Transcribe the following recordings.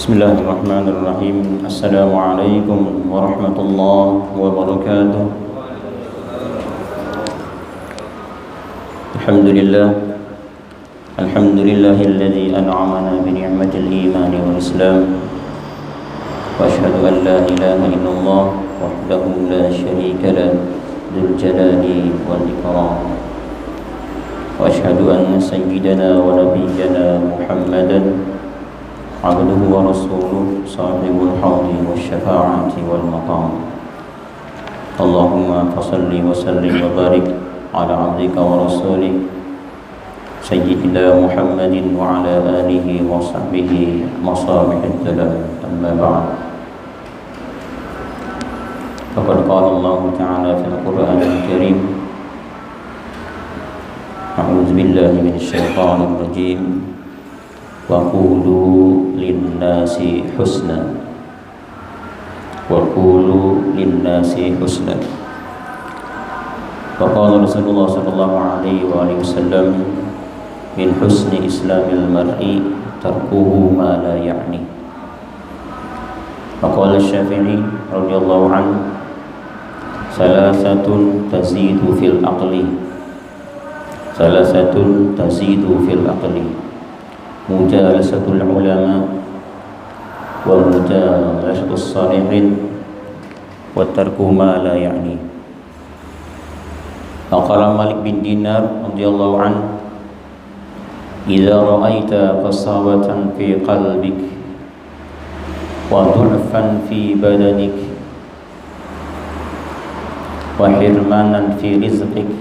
Bismillahirrahmanirrahim. Assalamualaikum warahmatullahi wabarakatuh. Alhamdulillahilladzi an'amana bi ni'matil imani wal islam. Wa asyhadu an la ilaha illallah wahdahu la syarika lah dzul jalali wal ikram. Wa asyhadu anna sayyidana wa nabiyyana Muhammadan abduhu wa rasuluh sahibul haudi wasyafa'ati wal maqam. Allahumma fasalli wa sallim wa barik ala abdika wa rasulih sayyidina Muhammadin wa ala alihi wa sahbihi masabihid dalam, amma ba'd. Faqad qala Allah ta'ala fil Qur'anil Karim, a'udzu billahi minasy syaithanir rajim, wa qulu linnasi husna, wa qulu linnasi husna. Wa qala Rasulullah sallallahu alaihi wasallam, min husni islamil mar'i tarkuhu ma la ya'ni. Wa qala Syafi'i radhiyallahu anhu, salasatun tazidu fil aqli, salasatun tazidu fil aqli, mujalasatul ulama wa mujalasatus salihin wa tarku ma la ya'ni. Qala Malik bin Dinar radhiyallahu anhu, idza ra'aita qasawatan fi qalbik wa dhulfan fi badanik wa hirmanan fi rizqik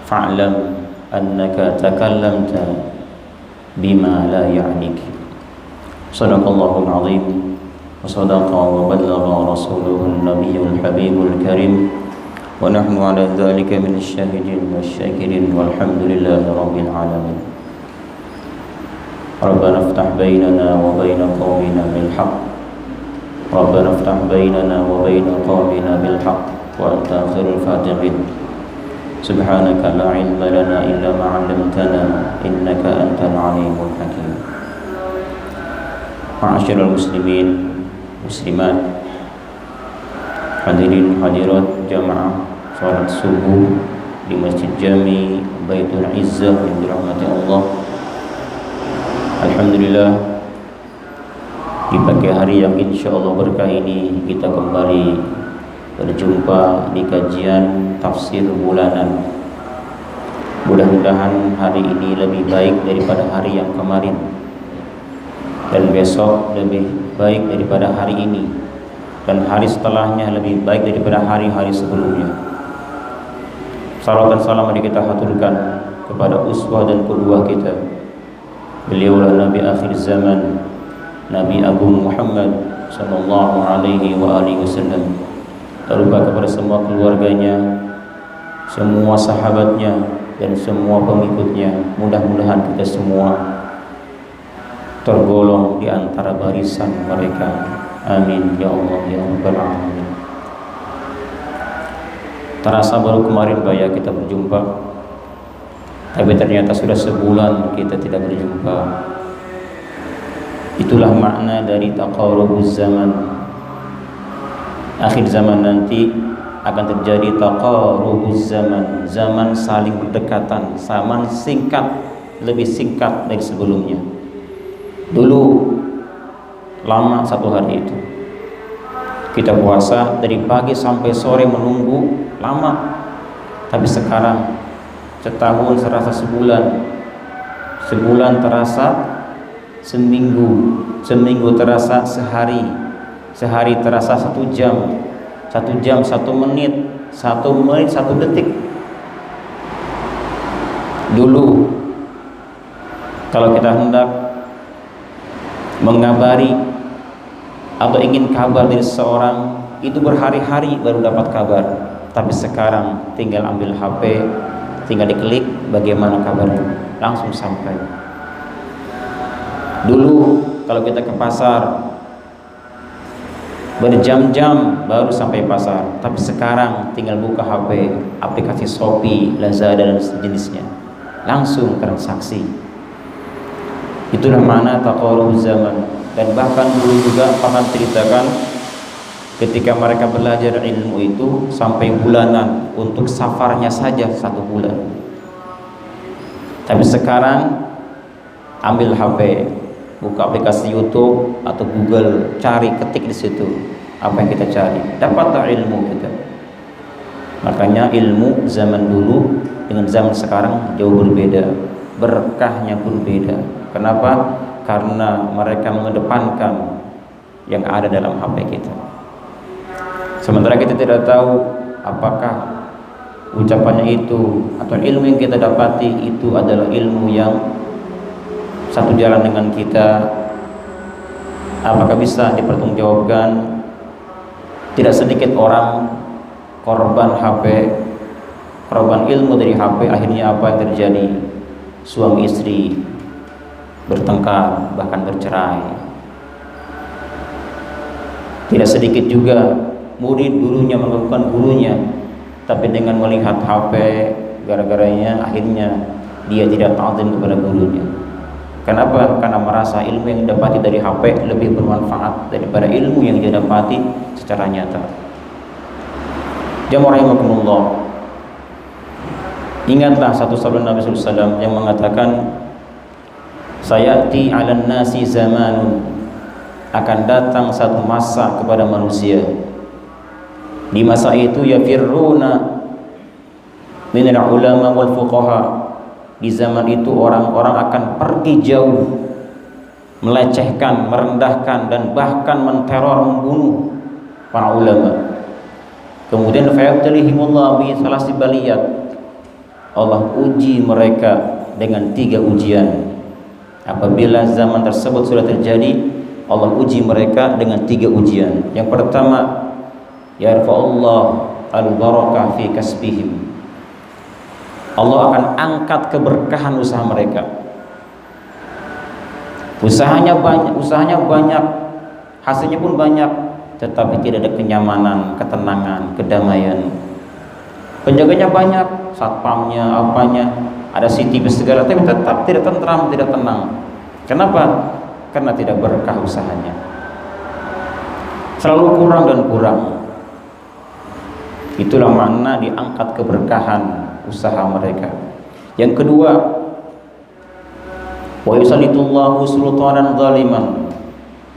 fa'lam annaka takallamta bima la ya'nik. Sadaqallahul azim wa sadaqa wa ballagha rasuluhun nabiyyul habibul karim wa nahnu ala dzalika minasy syahidin wasyakirin walhamdulillahi rabbil alamin. Rabbana iftah bainana wa baina qaumina bil haqq, Rabbana iftah bainana wa baina qaumina bil haqq wa anta khairul fatihin. Subhanaka la ilma lana illa ma 'allamtana innaka antal alimul hakim. Ma'asyiral muslimin muslimat, hadirin hadirat jamaah salat subuh di Masjid Jami Baitul Izzah yang dirahmati Allah. Alhamdulillah, di pagi hari yang insyaallah berkah ini kita kembali berjumpa di kajian tafsir bulanan. Mudah-mudahan hari ini lebih baik daripada hari yang kemarin, dan besok lebih baik daripada hari ini, dan hari setelahnya lebih baik daripada hari-hari sebelumnya. Salawat dan salam mari kita haturkan kepada uswah dan qudwah kita, beliaulah Nabi akhir zaman, Nabi Agung Muhammad sallallahu alaihi wa alihi wasallam. Terlupa kepada semua keluarganya, semua sahabatnya, dan semua pengikutnya. Mudah-mudahan kita semua tergolong di antara barisan mereka. Amin ya Allah ya Rabbal alamin. Terasa baru kemarin Baya kita berjumpa, tapi ternyata sudah sebulan kita tidak berjumpa. Itulah makna dari taqarubuz zaman. Akhir zaman nanti akan terjadi taqarubuz zaman, zaman saling berdekatan, zaman singkat, lebih singkat dari sebelumnya. Dulu lama satu hari itu, kita puasa dari pagi sampai sore menunggu lama. Tapi sekarang setahun terasa sebulan, sebulan terasa seminggu, seminggu terasa sehari, sehari terasa 1 jam, 1 jam 1 menit, 1 menit 1 detik. Dulu kalau kita hendak mengabari atau ingin kabar dari seseorang, itu berhari-hari baru dapat kabar. Tapi sekarang tinggal ambil HP, tinggal diklik bagaimana kabarnya, langsung sampai. Dulu kalau kita ke pasar berjam-jam baru sampai pasar, tapi sekarang tinggal buka HP, aplikasi Shopee, Lazada dan sejenisnya, langsung transaksi. Itulah makna taqarubuz zaman. Dan bahkan dulu juga pernah ceritakan ketika mereka belajar ilmu itu sampai bulanan untuk safarnya saja 1 bulan. Tapi sekarang ambil HP, buka aplikasi YouTube atau Google, cari, ketik di situ apa yang kita cari, dapatlah ilmu kita. Makanya ilmu zaman dulu dengan zaman sekarang jauh berbeda, berkahnya pun beda. Kenapa? Karena mereka mengedepankan yang ada dalam HP kita. Sementara kita tidak tahu apakah ucapannya itu atau ilmu yang kita dapati itu adalah ilmu yang satu jalan dengan kita, apakah bisa dipertanggungjawabkan. Tidak sedikit orang korban HP, korban ilmu dari HP, akhirnya apa yang terjadi? Suami istri bertengkar, bahkan bercerai. Tidak sedikit juga murid gurunya mengakukan gurunya, tapi dengan melihat HP, gara-garanya akhirnya dia tidak ta'zim kepada gurunya. Kenapa? Karena merasa ilmu yang didapati dari HP lebih bermanfaat daripada ilmu yang dia dapati secara nyata. Jamaah rahimakumullah, ingatlah satu sabda Nabi SAW yang mengatakan, sayati 'alan nasi zamanun, akan datang satu masa kepada manusia, di masa itu yafirruna minal ulama wal fuqaha, di zaman itu orang-orang akan pergi jauh, melecehkan, merendahkan, dan bahkan menteror, membunuh para ulama. Kemudian fayabtalihimullah bi salasi baliyat, Allah uji mereka dengan 3 ujian. Apabila zaman tersebut sudah terjadi, Allah uji mereka dengan 3 ujian. Yang pertama, yarfa'ullah al-barakah fi kasbihim, Allah akan angkat keberkahan usaha mereka. Usahanya banyak, hasilnya pun banyak, tetapi tidak ada kenyamanan, ketenangan, kedamaian. Penjaganya banyak, satpamnya, apanya, ada CCTV segala, tapi tetap tidak tentram, tidak tenang. Kenapa? Karena tidak berkah usahanya, selalu kurang dan kurang. Itulah makna diangkat keberkahan usaha mereka. Yang kedua, wa yusallitullahu sultanan zaliman,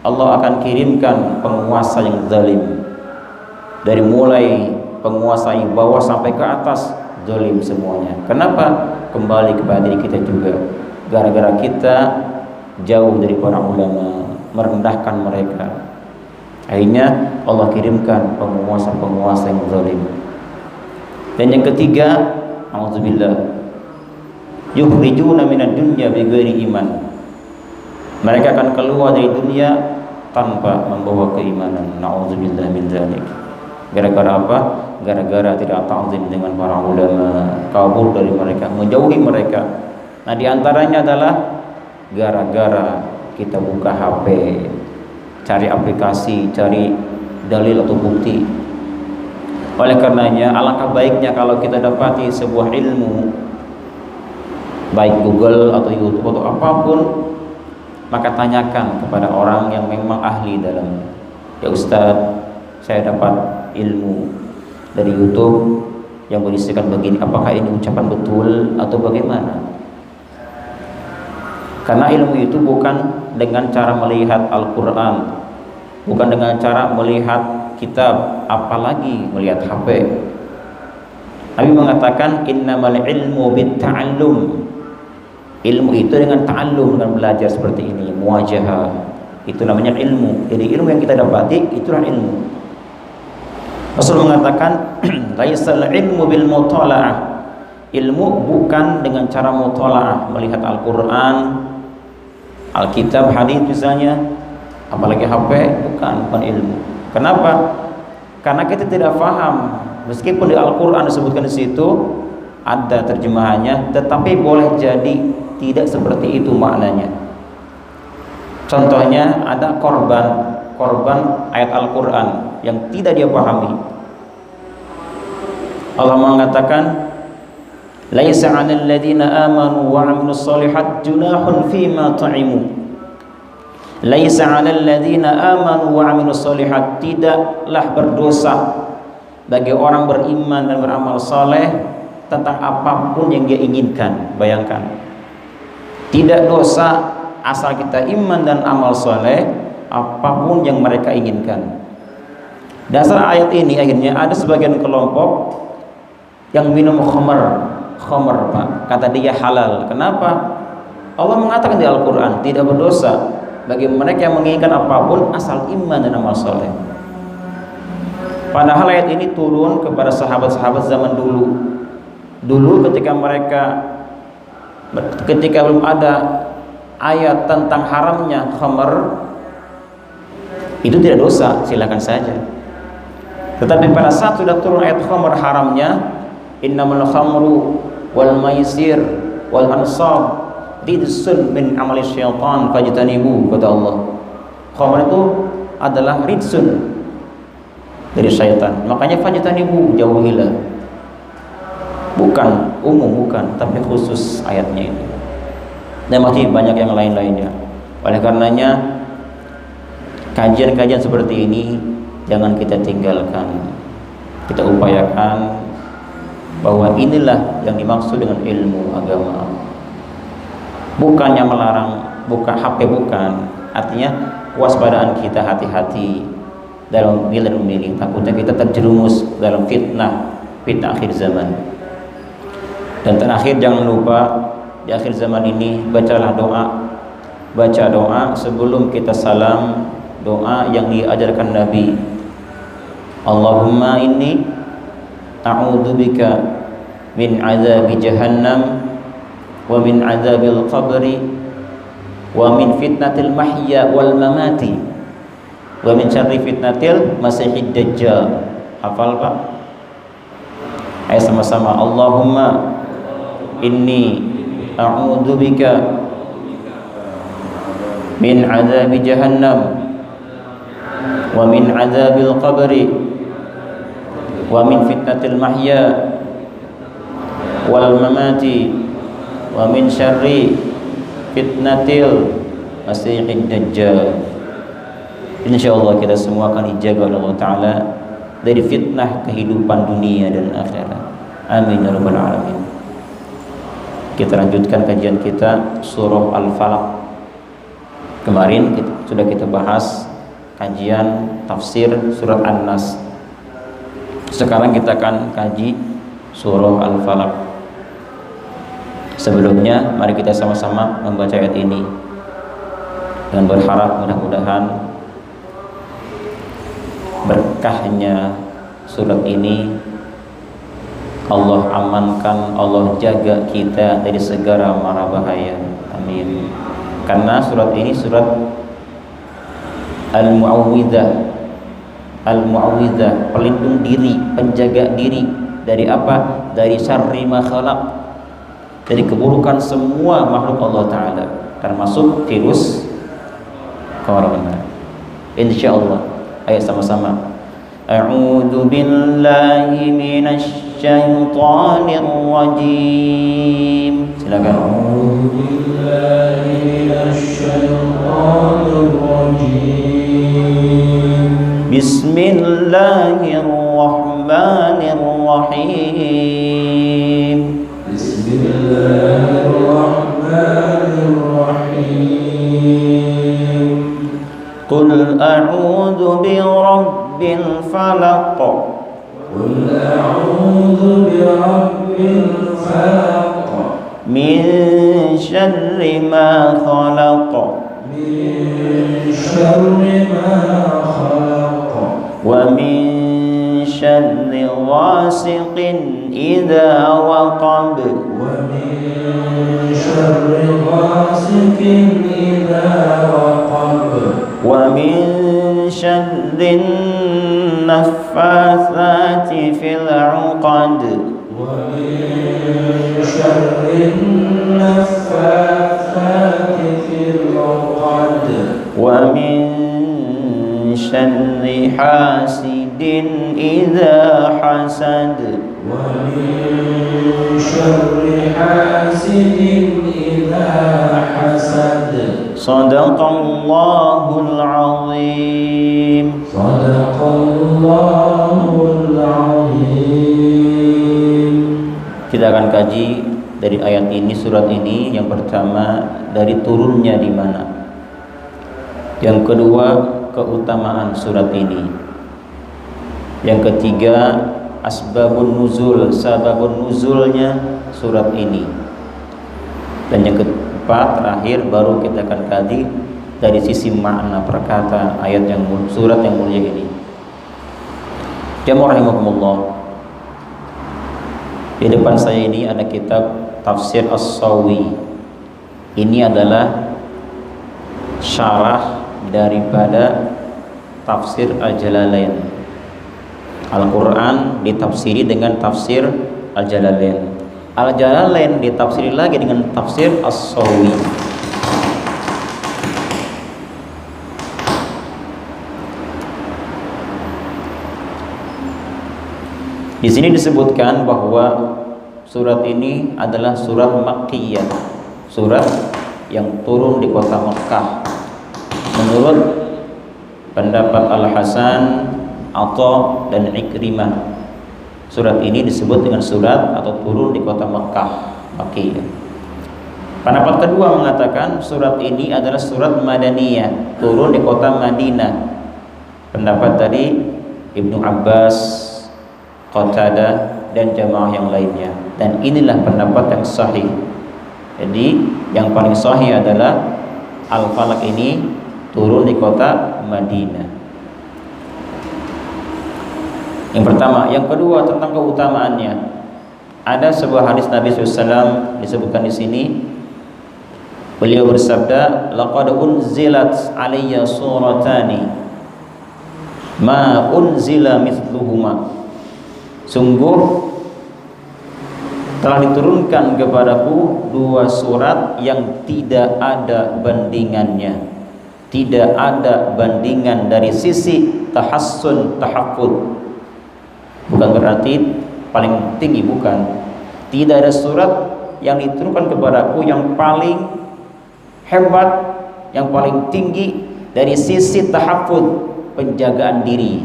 Allah akan kirimkan penguasa yang zalim, dari mulai penguasa yang bawah sampai ke atas zalim semuanya. Kenapa? Kembali kepada diri kita juga, gara-gara kita jauh dari para ulama, merendahkan mereka, akhirnya Allah kirimkan penguasa-penguasa yang zalim. Dan yang ketiga, auzubillah, yukhrijuna minad dunya bighairi iman, mereka akan keluar dari dunia tanpa membawa keimanan. Na'udzubillah min dzalik. Gara-gara apa? Gara-gara tidak ta'zim dengan para ulama, kabur dari mereka, menjauhi mereka. Nah, diantaranya adalah gara-gara kita buka HP, cari aplikasi, cari dalil atau bukti. Oleh karenanya, alangkah baiknya kalau kita dapati sebuah ilmu, baik Google atau YouTube atau apapun, maka tanyakan kepada orang yang memang ahli dalamnya. Ya Ustaz, saya dapat ilmu dari YouTube yang berisikan begini, apakah ini ucapan betul atau bagaimana? Karena ilmu itu bukan dengan cara melihat Al-Quran, bukan dengan cara melihat kitab, apalagi melihat HP. Nabi mengatakan innamal ilmu bitta'allum, ilmu itu dengan ta'allum, dengan belajar seperti ini, muwajahah, itu namanya ilmu. Jadi ilmu yang kita dapati itulah ilmu. Rasul mengatakan laisal ilmu bil mutala'ah, ilmu bukan dengan cara mutala'ah, melihat Al-Quran, Alkitab, hadis misalnya, apalagi HP, bukan ilmu. Kenapa? Karena kita tidak paham. Meskipun di Al-Quran disebutkan di situ ada terjemahannya, tetapi boleh jadi tidak seperti itu maknanya. Contohnya ada korban ayat Al-Quran yang tidak dia pahami. Allah mengatakan laisa 'alal ladzina amanu wa 'amilus shalihat junahun fima ta'imu, Laisa 'alal ladzina amanu wa 'amilus sholihat, tidaklah berdosa bagi orang beriman dan beramal saleh tentang apapun yang dia inginkan. Bayangkan, tidak dosa asal kita iman dan amal saleh apapun yang mereka inginkan. Dasar ayat ini akhirnya ada sebagian kelompok yang minum khamar, Pak, kata dia halal. Kenapa? Allah mengatakan di Al-Quran tidak berdosa bagi mereka yang menginginkan apapun asal iman dan amal soleh. Padahal ayat ini turun kepada sahabat-sahabat zaman dulu ketika belum ada ayat tentang haramnya khamar, itu tidak dosa, silakan saja. Tetapi pada saat sudah turun ayat khamar haramnya, innamal khamru wal maisir wal ansab ridsun min amali syaitan fajtanibu, kata Allah. Khamar itu adalah ridsun dari syaitan, makanya fajtanibu, jauhilah. Bukan umum, bukan, tapi khusus ayatnya ini. Dan masih banyak yang lain-lainnya. Oleh karenanya kajian-kajian seperti ini jangan kita tinggalkan. Kita upayakan bahwa inilah yang dimaksud dengan ilmu agama. Bukannya melarang, bukan HP, bukan. Artinya waspadaan kita, hati-hati dalam memilih. Takutnya kita terjerumus dalam fitnah akhir zaman. Dan terakhir, jangan lupa di akhir zaman ini bacalah baca doa sebelum kita salam, doa yang diajarkan Nabi. Allahumma inni a'udzubika min azabi jahannam wa min azabil qabri wa min fitnatil mahya wal mamati wa min syarri fitnatil masihid dajjal. Hafal, Pak? Ayo sama-sama. Allahumma inni a'udzubika min azabi jahannam wa min azabil qabri wa min fitnatil mahya wal mamati wa min syarri fitnatil masihid dajjal. Insyaallah kita semua akan dijaga oleh Allah Ta'ala dari fitnah kehidupan dunia dan akhirat. Amin ya rabbal alamin. Kita lanjutkan kajian kita surah Al-Falaq. Kemarin sudah kita bahas kajian tafsir surat An-Nas. Sekarang kita akan kaji surah Al-Falaq. Sebelumnya mari kita sama-sama membaca ayat ini dan berharap mudah-mudahan berkahnya surat ini Allah amankan, Allah jaga kita dari segala mara bahaya. Amin. Karena surat ini surat Al-Mu'awwidzah, pelindung diri, penjaga diri dari apa? Dari syarri ma khalaq, dari keburukan semua makhluk Allah Ta'ala, termasuk virus corona. Insyaallah. Ayo sama-sama. A'udzu billahi minasy syaithanir rajim. Silakan. A'udzu billahi minasy syaithanir rajim. Bismillahirrahmanirrahim. Bismillahirrahmanirrahim. Qul a'udzu birabbil falaq. Qul a'udzu birabbil falaq. Min syarri ma khalaq. Min syarri ma khalaq. Wa min syarri ghasiqin idza waqab. Wa min syarri ghasiqin idza waqab. Wa min syarri naffatsati fil 'uqad. Wa min syarri naffatsati fil 'uqad. Wa min syarri hasidin idza hasad. Wa min syarri hasidin idza hasad. Shadaqallahul azim. Shadaqallahul azim. Kita akan kaji dari ayat ini, surat ini. Yang pertama, dari turunnya di mana. Yang kedua, keutamaan surat ini. Yang ketiga, asbabun nuzul, sababun nuzulnya surat ini. Dan yang keempat, terakhir, baru kita akan kaji dari sisi makna perkata ayat yang surat yang mulia ini. Jamaah rahimakumullah, di depan saya ini ada kitab Tafsir As-Sawi. Ini adalah syarah daripada Tafsir Al-Jalalain. Al-Quran ditafsiri dengan Tafsir Al-Jalalain. Al-Jalalain ditafsiri lagi dengan Tafsir As-Sawi. Di sini disebutkan bahwa surat ini adalah surat Makkiyah, surat yang turun di kota Makkah. Menurut pendapat Al-Hasan, Atha dan Ikrimah, surat ini disebut dengan surat atau turun di kota Makkah, Makkiyah. Pendapat kedua mengatakan surat ini adalah surat Madaniyah, turun di kota Madinah. Pendapat tadi Ibnu Abbas, Qatadah dan jamaah yang lainnya, dan inilah pendapat yang sahih. Jadi yang paling sahih adalah Al-Falaq ini turun di kota Madinah. Yang pertama. Yang kedua, tentang keutamaannya. Ada sebuah hadis Nabi SAW disebutkan di sini. Beliau bersabda, "Laqad unzilat alayya suratani ma unzila mithluhuma." Sungguh telah diturunkan kepadaku dua surat yang tidak ada bandingannya. Tidak ada bandingan dari sisi tahassun, tahaffuz. Bukan berarti paling tinggi, bukan. Tidak ada surat yang diturunkan kepadaku yang paling hebat, yang paling tinggi dari sisi tahaffuz, penjagaan diri.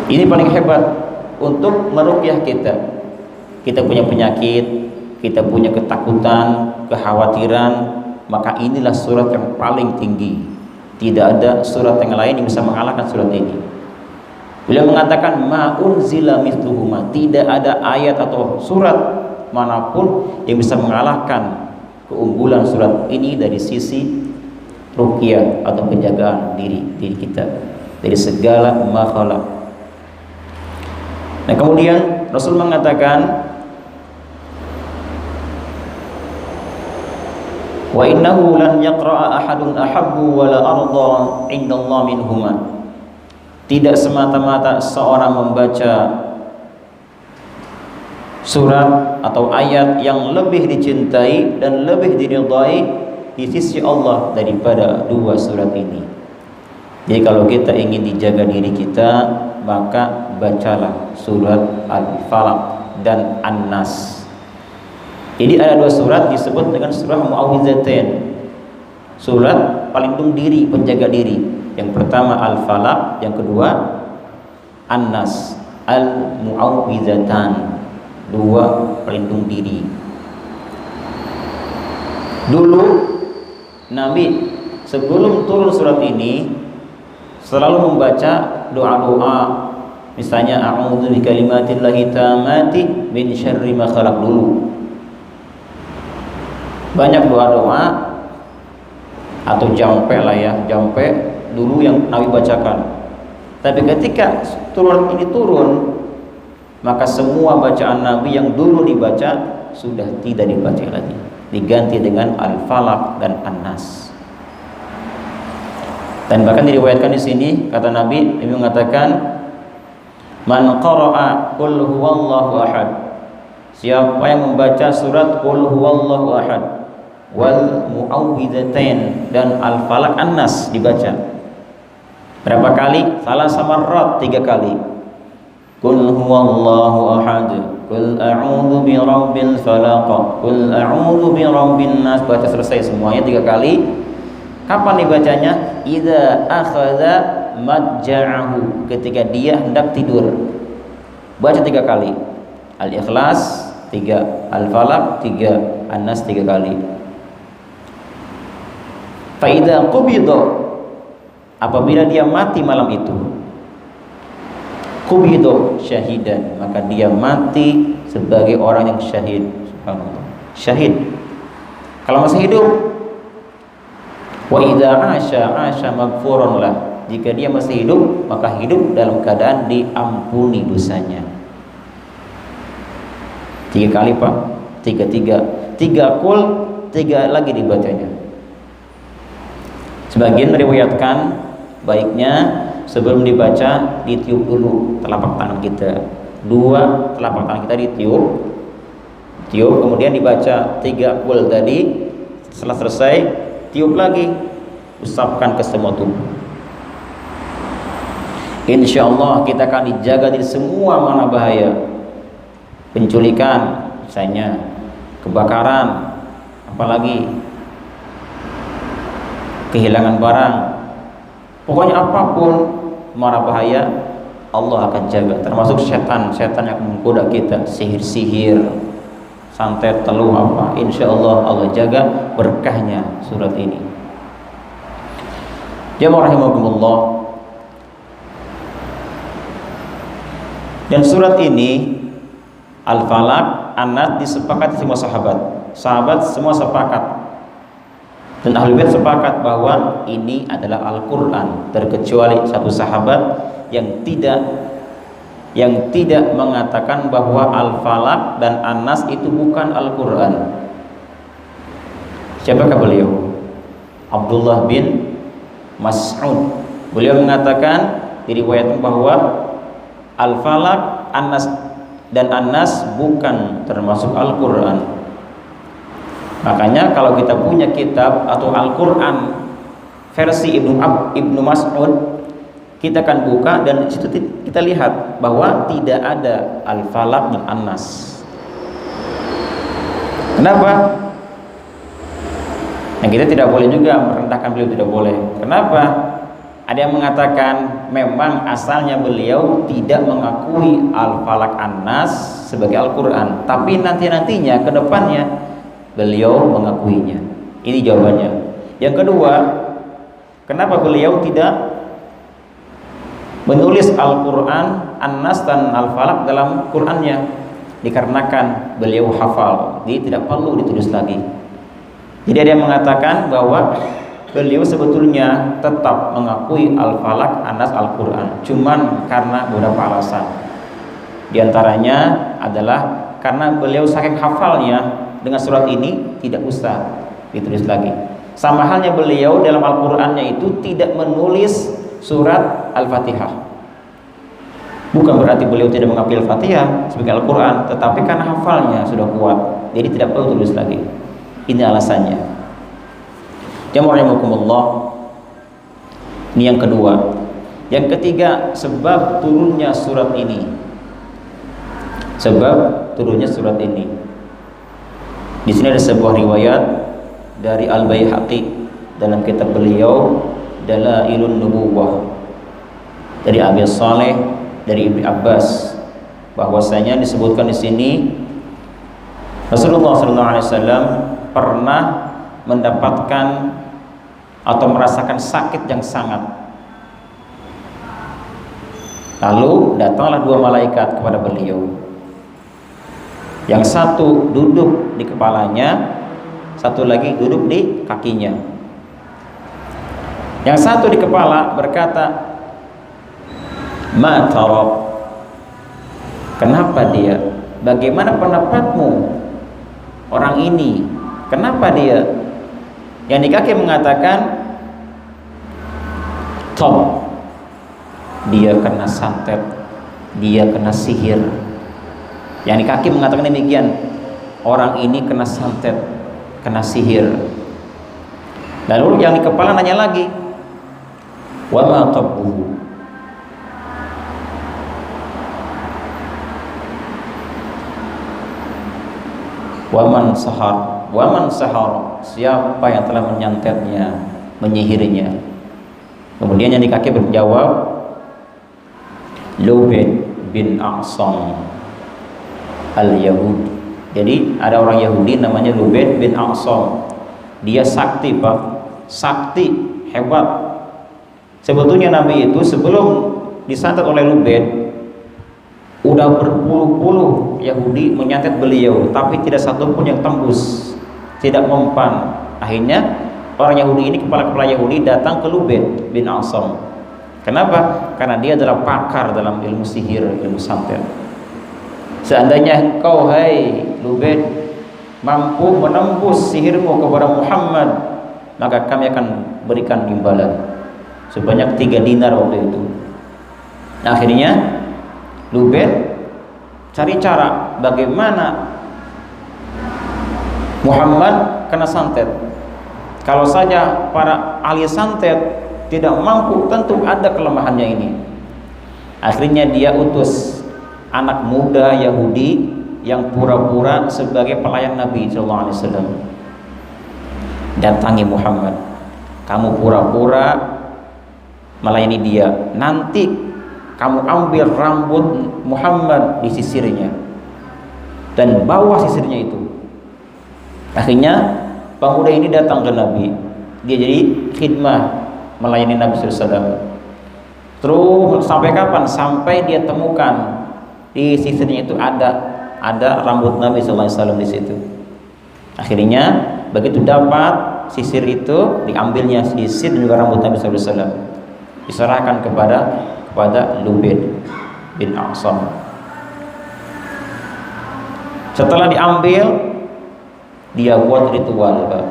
Ini paling hebat untuk meruqyah kita. Kita punya penyakit, kita punya ketakutan, kekhawatiran, maka inilah surat yang paling tinggi. Tidak ada surat yang lain yang bisa mengalahkan surat ini. Beliau mengatakan ma unzila mithluhuma, tidak ada ayat atau surat manapun yang bisa mengalahkan keunggulan surat ini dari sisi ruqyah atau penjagaan diri kita dari segala makhluk. Nah, kemudian Rasul mengatakan, wa innahu lan yaqra'a ahadun ahabbu wa la arda indallah minhuma. Tidak semata-mata seorang membaca surat atau ayat yang lebih dicintai dan lebih diridhai di sisi Allah daripada dua surat ini. Jadi kalau kita ingin dijaga diri kita, maka bacalah surat Al-Falaq dan An-Nas. Jadi ada dua surat disebut dengan surah Mu'awwidzatain, surat pelindung diri, penjaga diri. Yang pertama Al-Falaq, yang kedua An-Nas, Al-Mu'awwidzatan, dua pelindung diri. Dulu Nabi sebelum turun surat ini selalu membaca doa-doa, misalnya a'udzu bikalimatillahi tammati min syarri ma khalaq dulu. Banyak doa-doa atau jampe lah ya, jampe dulu yang Nabi bacakan. Tapi ketika surat ini turun, maka semua bacaan Nabi yang dulu dibaca sudah tidak dibaca lagi, diganti dengan Al-Falaq dan An-Nas. Dan bahkan diriwayatkan di sini kata Nabi mengatakan, man qara'a qul huwallahu ahad, siapa yang membaca surat qul huwallahu ahad wal mu'awwidzatain dan Al-Falaq An-Nas dibaca berapa kali? Salah samarrat, 3 kali. Qul huwallahu ahad, qul a'udzu birabbil falaq, qul a'udzu birabbin nas. Baca selesai semuanya 3 kali. Kapan dibacanya? Idza akhadha madja'ahu, ketika dia hendak tidur. Baca 3 kali. Al-Ikhlas 3, Al-Falaq 3, An-Nas 3 kali. Fa idza qubida, apabila dia mati malam itu, qubido syahidan, maka dia mati sebagai orang yang syahid. Subhanallah, syahid. Kalau masih hidup, wa idza asya maghfurun lah, jika dia masih hidup, maka hidup dalam keadaan diampuni dosanya. 3 kali Pak, 3 kul, 3 lagi dibacanya. Sebagian meriwayatkan baiknya sebelum dibaca ditiup dulu telapak tangan kita, 2 telapak tangan kita ditiup, kemudian dibaca 3 kul tadi. Setelah selesai, tiup lagi, usapkan ke semua tubuh. Insya Allah kita akan dijaga dari semua mana bahaya, penculikan misalnya, kebakaran, apalagi kehilangan barang. Pokoknya apapun mara bahaya, Allah akan jaga. Termasuk setan yang menggoda kita, sihir, santet, teluh apa, insya Allah Allah jaga berkahnya surat ini. Jamaah rahimakumullah. Dan surat ini Al-Falaq, An-Nas disepakati semua sahabat semua sepakat, dan ahli bait sepakat bahwa ini adalah Al-Quran, terkecuali satu sahabat yang tidak mengatakan bahwa Al-Falaq dan An-Nas itu bukan Al-Quran. Siapakah beliau? Abdullah bin Mas'ud. Beliau mengatakan, diriwayatkan bahwa Al-Falaq, An-Nas bukan termasuk Al-Quran. Makanya kalau kita punya kitab atau Al-Quran versi Ibnu Mas'ud, kita akan buka dan di situ kita lihat bahwa tidak ada Al-Falaq dan An-Nas. Kenapa? Yang kita tidak boleh juga merendahkan beliau, tidak boleh. Kenapa? Ada yang mengatakan memang asalnya beliau tidak mengakui Al-Falaq, An-Nas sebagai Al-Quran, tapi nantinya ke depannya beliau mengakuinya. Ini jawabannya. Yang kedua, kenapa beliau tidak menulis Al-Quran, An-Nas dan Al-Falaq dalam Qurannya? Dikarenakan beliau hafal, jadi tidak perlu ditulis lagi. Jadi ada yang mengatakan bahwa beliau sebetulnya tetap mengakui Al-Falaq, An-Nas, Al-Quran, cuman karena beberapa alasan. Di antaranya adalah karena beliau saking hafalnya dengan surat ini, tidak usah ditulis lagi. Sama halnya beliau dalam Al-Qurannya itu tidak menulis surat Al-Fatihah. Bukan berarti beliau tidak mengakui Al-Fatihah sebagai Al-Quran, tetapi karena hafalnya sudah kuat, jadi tidak perlu tulis lagi. Ini alasannya. Jamaah rahimakumullah. Ini yang kedua. Yang ketiga, sebab turunnya surat ini. Di sini ada sebuah riwayat dari Al-Baihaqi dalam kitab beliau Dalailun Nubuwah, dari Abi Saleh, dari Ibnu Abbas, bahwasanya disebutkan di sini Rasulullah SAW pernah mendapatkan atau merasakan sakit yang sangat. Lalu datanglah 2 malaikat kepada beliau. Yang satu duduk di kepalanya, satu lagi duduk di kakinya. Yang satu di kepala berkata, "Ma tara?" Kenapa dia? Bagaimana pendapatmu orang ini? Kenapa dia? Yang di kaki mengatakan, "Top, dia kena santet, dia kena sihir." Yang di kaki mengatakan demikian, orang ini kena santet, kena sihir. Lalu yang di kepala nanya lagi, "Wa ma tabbuhu?" waman sahar, siapa yang telah menyantetnya, menyihirnya. Kemudian yang di kaki berjawab, Lubaid bin A'sam al-Yahudi. Jadi ada orang Yahudi namanya Lubaid bin A'sam. Dia sakti, Pak, sakti hebat. Sebetulnya Nabi itu sebelum disantet oleh Lubaid, udah berpuluh-puluh Yahudi menyantet beliau, tapi tidak satupun yang tembus, tidak mempan. Akhirnya orang Yahudi ini, kepala-kepala Yahudi datang ke Lubaid bin A'sam. Kenapa? Karena dia adalah pakar dalam ilmu sihir, ilmu santet. Seandainya engkau, hai Lubaid, mampu menembus sihirmu kepada Muhammad, maka kami akan berikan imbalan sebanyak 3 dinar waktu itu. Akhirnya Lubaid cari cara bagaimana Muhammad kena santet. Kalau saja para ahli santet tidak mampu, tentu ada kelemahannya ini. Akhirnya dia utus anak muda Yahudi yang pura-pura sebagai pelayan Nabi SAW. Datangi Muhammad, kamu pura-pura melayani dia, nanti kamu ambil rambut Muhammad di sisirnya dan bawa sisirnya itu. Akhirnya pemuda ini datang ke Nabi, dia jadi khidmah melayani Nabi SAW. Terus sampai kapan? Sampai dia temukan di sisirnya itu ada rambut Nabi SAW di situ. Akhirnya begitu dapat sisir itu, diambilnya sisir dan juga rambut Nabi SAW, diserahkan kepada Lubaid bin A'sam. Setelah diambil, dia buat ritual, Pak.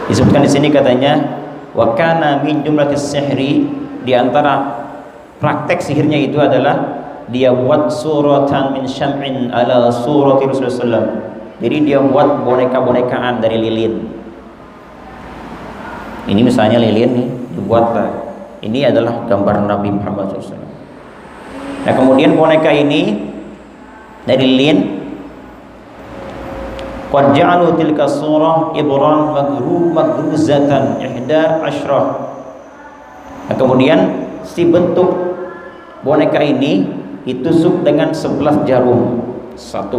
Disebutkan di sini katanya, wa kana min jumlatis sihri, di antara praktek sihirnya itu adalah dia buat suratan min syam'in ala surati Rasulullah SAW. Jadi dia buat boneka-bonekaan dari lilin. Ini misalnya lilin nih, dibuat, ini adalah gambar Nabi Muhammad SAW. Nah kemudian boneka ini dari lilin, qad ja'alu tilka surah ibran magruzatan 11. Nah kemudian si bentuk boneka ini ditusuk dengan 11 jarum, 1,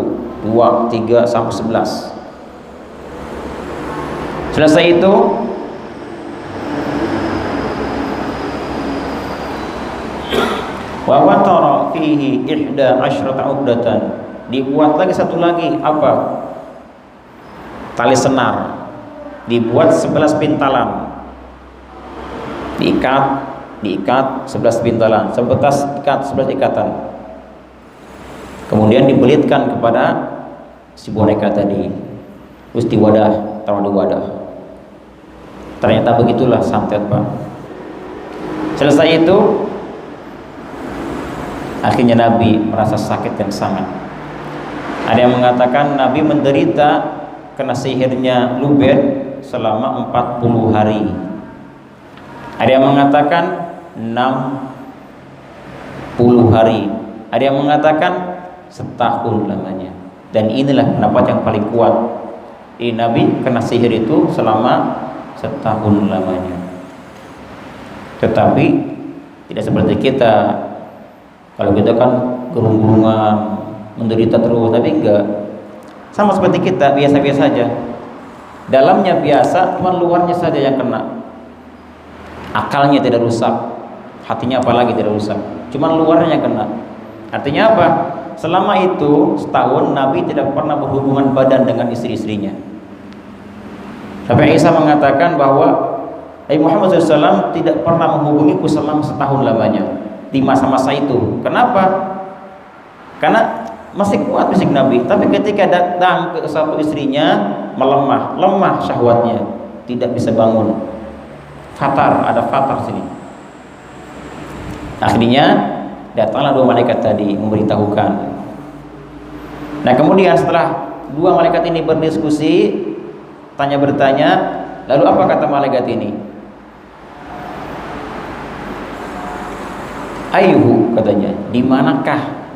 2, 3 sampai 11. Selesai itu wa watara fihi 11 uqdatan, dibuat lagi satu lagi apa? Tali senar, dibuat 11 pintalan, diikat 11 pintalan, sebetas ikat 11 ikatan. Kemudian dibelitkan kepada si boneka tadi, terus di wadah, taruh di wadah. Ternyata begitulah santet, Pak. Selesai itu, akhirnya Nabi merasa sakit yang sangat. Ada yang mengatakan Nabi menderita kena sihirnya Lubaid selama 40 hari. Ada yang mengatakan 60 hari. Ada yang mengatakan setahun lamanya. Dan inilah pendapat yang paling kuat. Ini Nabi kena sihir itu selama setahun lamanya. Tetapi tidak seperti kita. Kalau kita kan gerung-gerungan, menderita terus, tapi enggak. Sama seperti kita, biasa-biasa saja. Dalamnya biasa, cuma luarnya saja yang kena. Akalnya tidak rusak, hatinya apalagi tidak rusak, cuma luarnya yang kena. Artinya apa? Selama itu setahun Nabi tidak pernah berhubungan badan dengan istri-istrinya. Sampai Aisyah mengatakan bahwa Nabi Muhammad SAW tidak pernah menghubungiku selama setahun lamanya di masa-masa itu. Kenapa? Karena masih kuat fisik Nabi, tapi ketika datang ke satu istrinya lemah syahwatnya, tidak bisa bangun. Fatar, ada fatar sini. Akhirnya datanglah 2 malaikat tadi memberitahukan. Nah kemudian setelah 2 malaikat ini berdiskusi, tanya bertanya, lalu apa kata malaikat ini? Ayuhu, katanya, di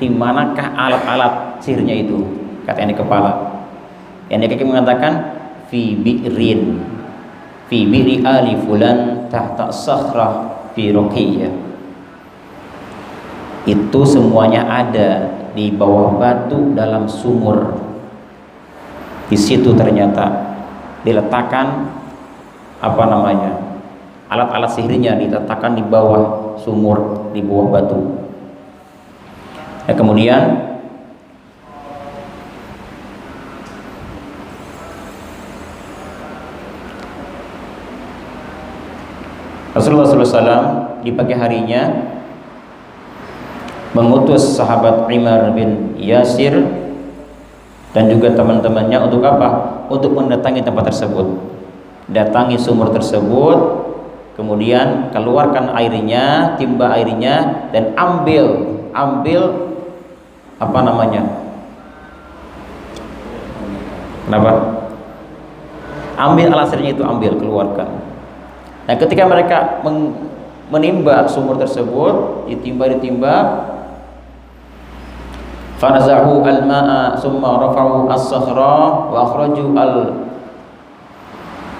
manakah alat-alat sihirnya itu? kata yang di kepala. Yang kaki mengatakan fi bi'ri ali fulan tahta sakhrah fi Ruqayyah. Itu semuanya ada di bawah batu dalam sumur. Di situ ternyata diletakkan alat-alat sihirnya, diletakkan di bawah sumur, di bawah batu. Nah, kemudian Rasulullah SAW di pagi harinya mengutus sahabat Immar bin Yasir dan juga teman-temannya untuk apa? Untuk mendatangi tempat tersebut, datangi sumur tersebut, kemudian keluarkan airnya, timba airnya, dan ambil ambil alat sihirnya itu, keluarkan. Nah, ketika mereka menimba sumur tersebut, ditimba, fanazahu al-ma'a summa rafa'u as-sakhra wa akhraju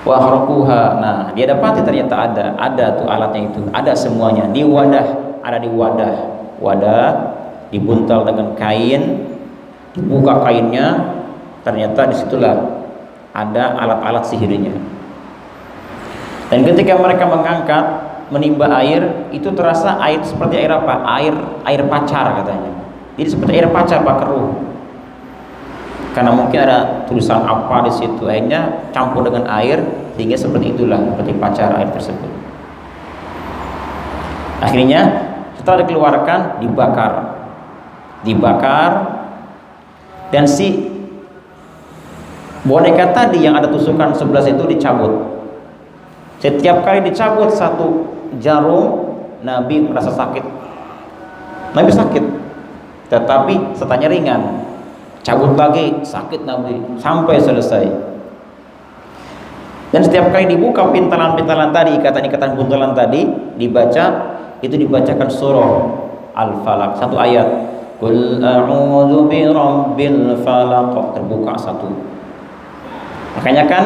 wa akhraquha. Nah, dia dapati ternyata ada tuh alatnya itu, ada semuanya di wadah dibuntal dengan kain, dibuka kainnya, ternyata disitulah ada alat-alat sihirnya. Dan ketika mereka menimba air, itu terasa air seperti air apa? Air pacar katanya. Jadi seperti air pacar, Pak, keruh. Karena mungkin ada tulisan apa di situ, airnya campur dengan air sehingga seperti itulah, seperti pacar air tersebut. Akhirnya setelah dikeluarkan, dibakar, dan si boneka tadi yang ada tusukan 11 itu dicabut. Setiap kali dicabut satu jarum, Nabi merasa sakit. Tetapi setanya ringan. Cabut lagi, sakit Nabi sampai selesai. Dan setiap kali dibuka pintalan-pintalan tadi, ikatan-ikatan buntalan tadi, dibacakan surah Al-Falaq, satu ayat. Qul a'udzu birabbil falaq, terbuka satu. Makanya kan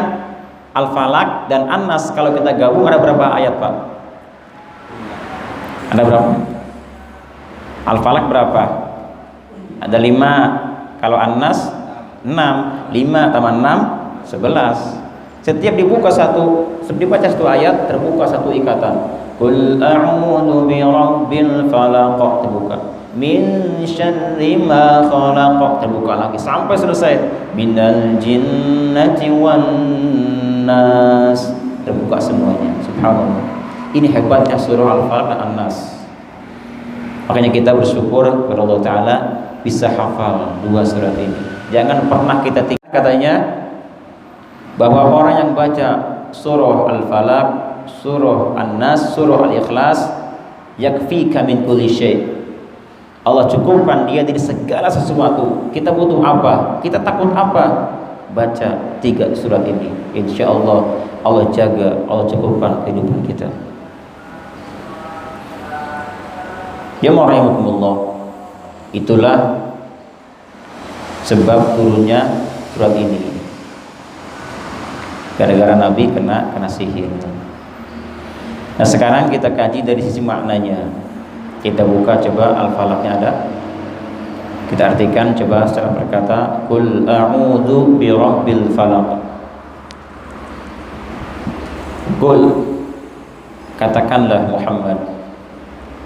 Al-Falaq dan An-Nas kalau kita gabung ada berapa ayat, Pak? Ada berapa? Al-Falaq berapa? Ada 5. Kalau An-Nas 6. 5 tambah 6 11. Setiap dibaca satu ayat, terbuka satu ikatan. Qul a'udzu birabbil falaq, terbuka. Min syarri ma khalaq, terbuka lagi sampai selesai. Minal jinnati wan nas, terbuka semuanya. Subhanallah. Ini hebatnya surah Al-Falaq dan An-Nas. Makanya kita bersyukur kepada Allah Ta'ala bisa hafal 2 surat ini. Jangan pernah kita tinggal. Katanya bahwa orang yang baca surah Al-Falaq, surah An-Nas, surah Al-Ikhlas, yakfika min kulli syai'. Allah cukupkan dia dari segala sesuatu. Kita butuh apa? Kita takut apa? Baca 3 surat ini. Insya Allah Allah jaga, Allah cukupkan kehidupan kita. Ya rahimakumullah. Itulah sebab turunnya surat ini. Gara-gara Nabi kena sihir. Nah, sekarang kita kaji dari sisi maknanya. Kita buka coba Al-Falaqnya ada. Kita artikan coba secara berkata, Qul a'udzu birabbil falaq. Qul, katakanlah Muhammad,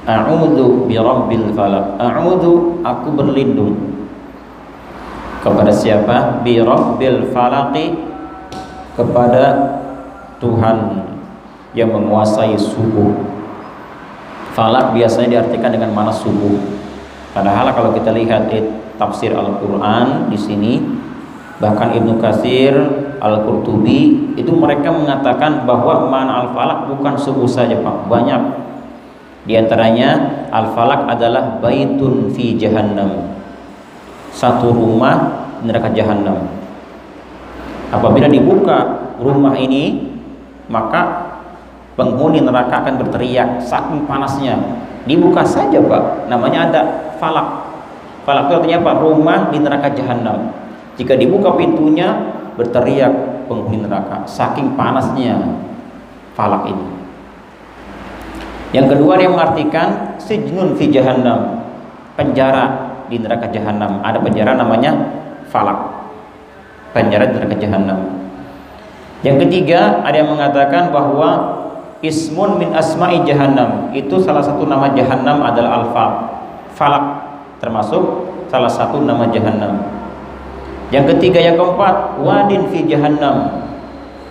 a'udzu birabbil falaq. A'udzu, aku berlindung. Kepada siapa? Birabbil falaqi, kepada Tuhan yang menguasai subuh. Falak biasanya diartikan dengan mana subuh. Padahal kalau kita lihat di tafsir Al-Qur'an di sini, bahkan Ibnu Katsir, Al-Qurtubi, itu mereka mengatakan bahwa makna Al-Falaq bukan subuh saja, Pak. Banyak. Di antaranya Al-Falaq adalah baitun fi jahannam. Satu rumah neraka jahannam. Apabila dibuka rumah ini, maka penghuni neraka akan berteriak saking panasnya. Dibuka saja, Pak, namanya ada falak. Falak itu artinya apa? Rumah di neraka jahanam. Jika dibuka pintunya, berteriak penghuni neraka, saking panasnya falak ini. Yang kedua dia mengartikan sijnun fi jahannam, penjara di neraka jahanam. Ada penjara namanya falak, penjara di neraka jahanam. Yang ketiga ada yang mengatakan bahwa ismun min asma'i jahannam, itu salah satu nama jahanam adalah al-falak. Falak termasuk salah satu nama jahanam. Yang ketiga, yang keempat, wadin fi jahannam.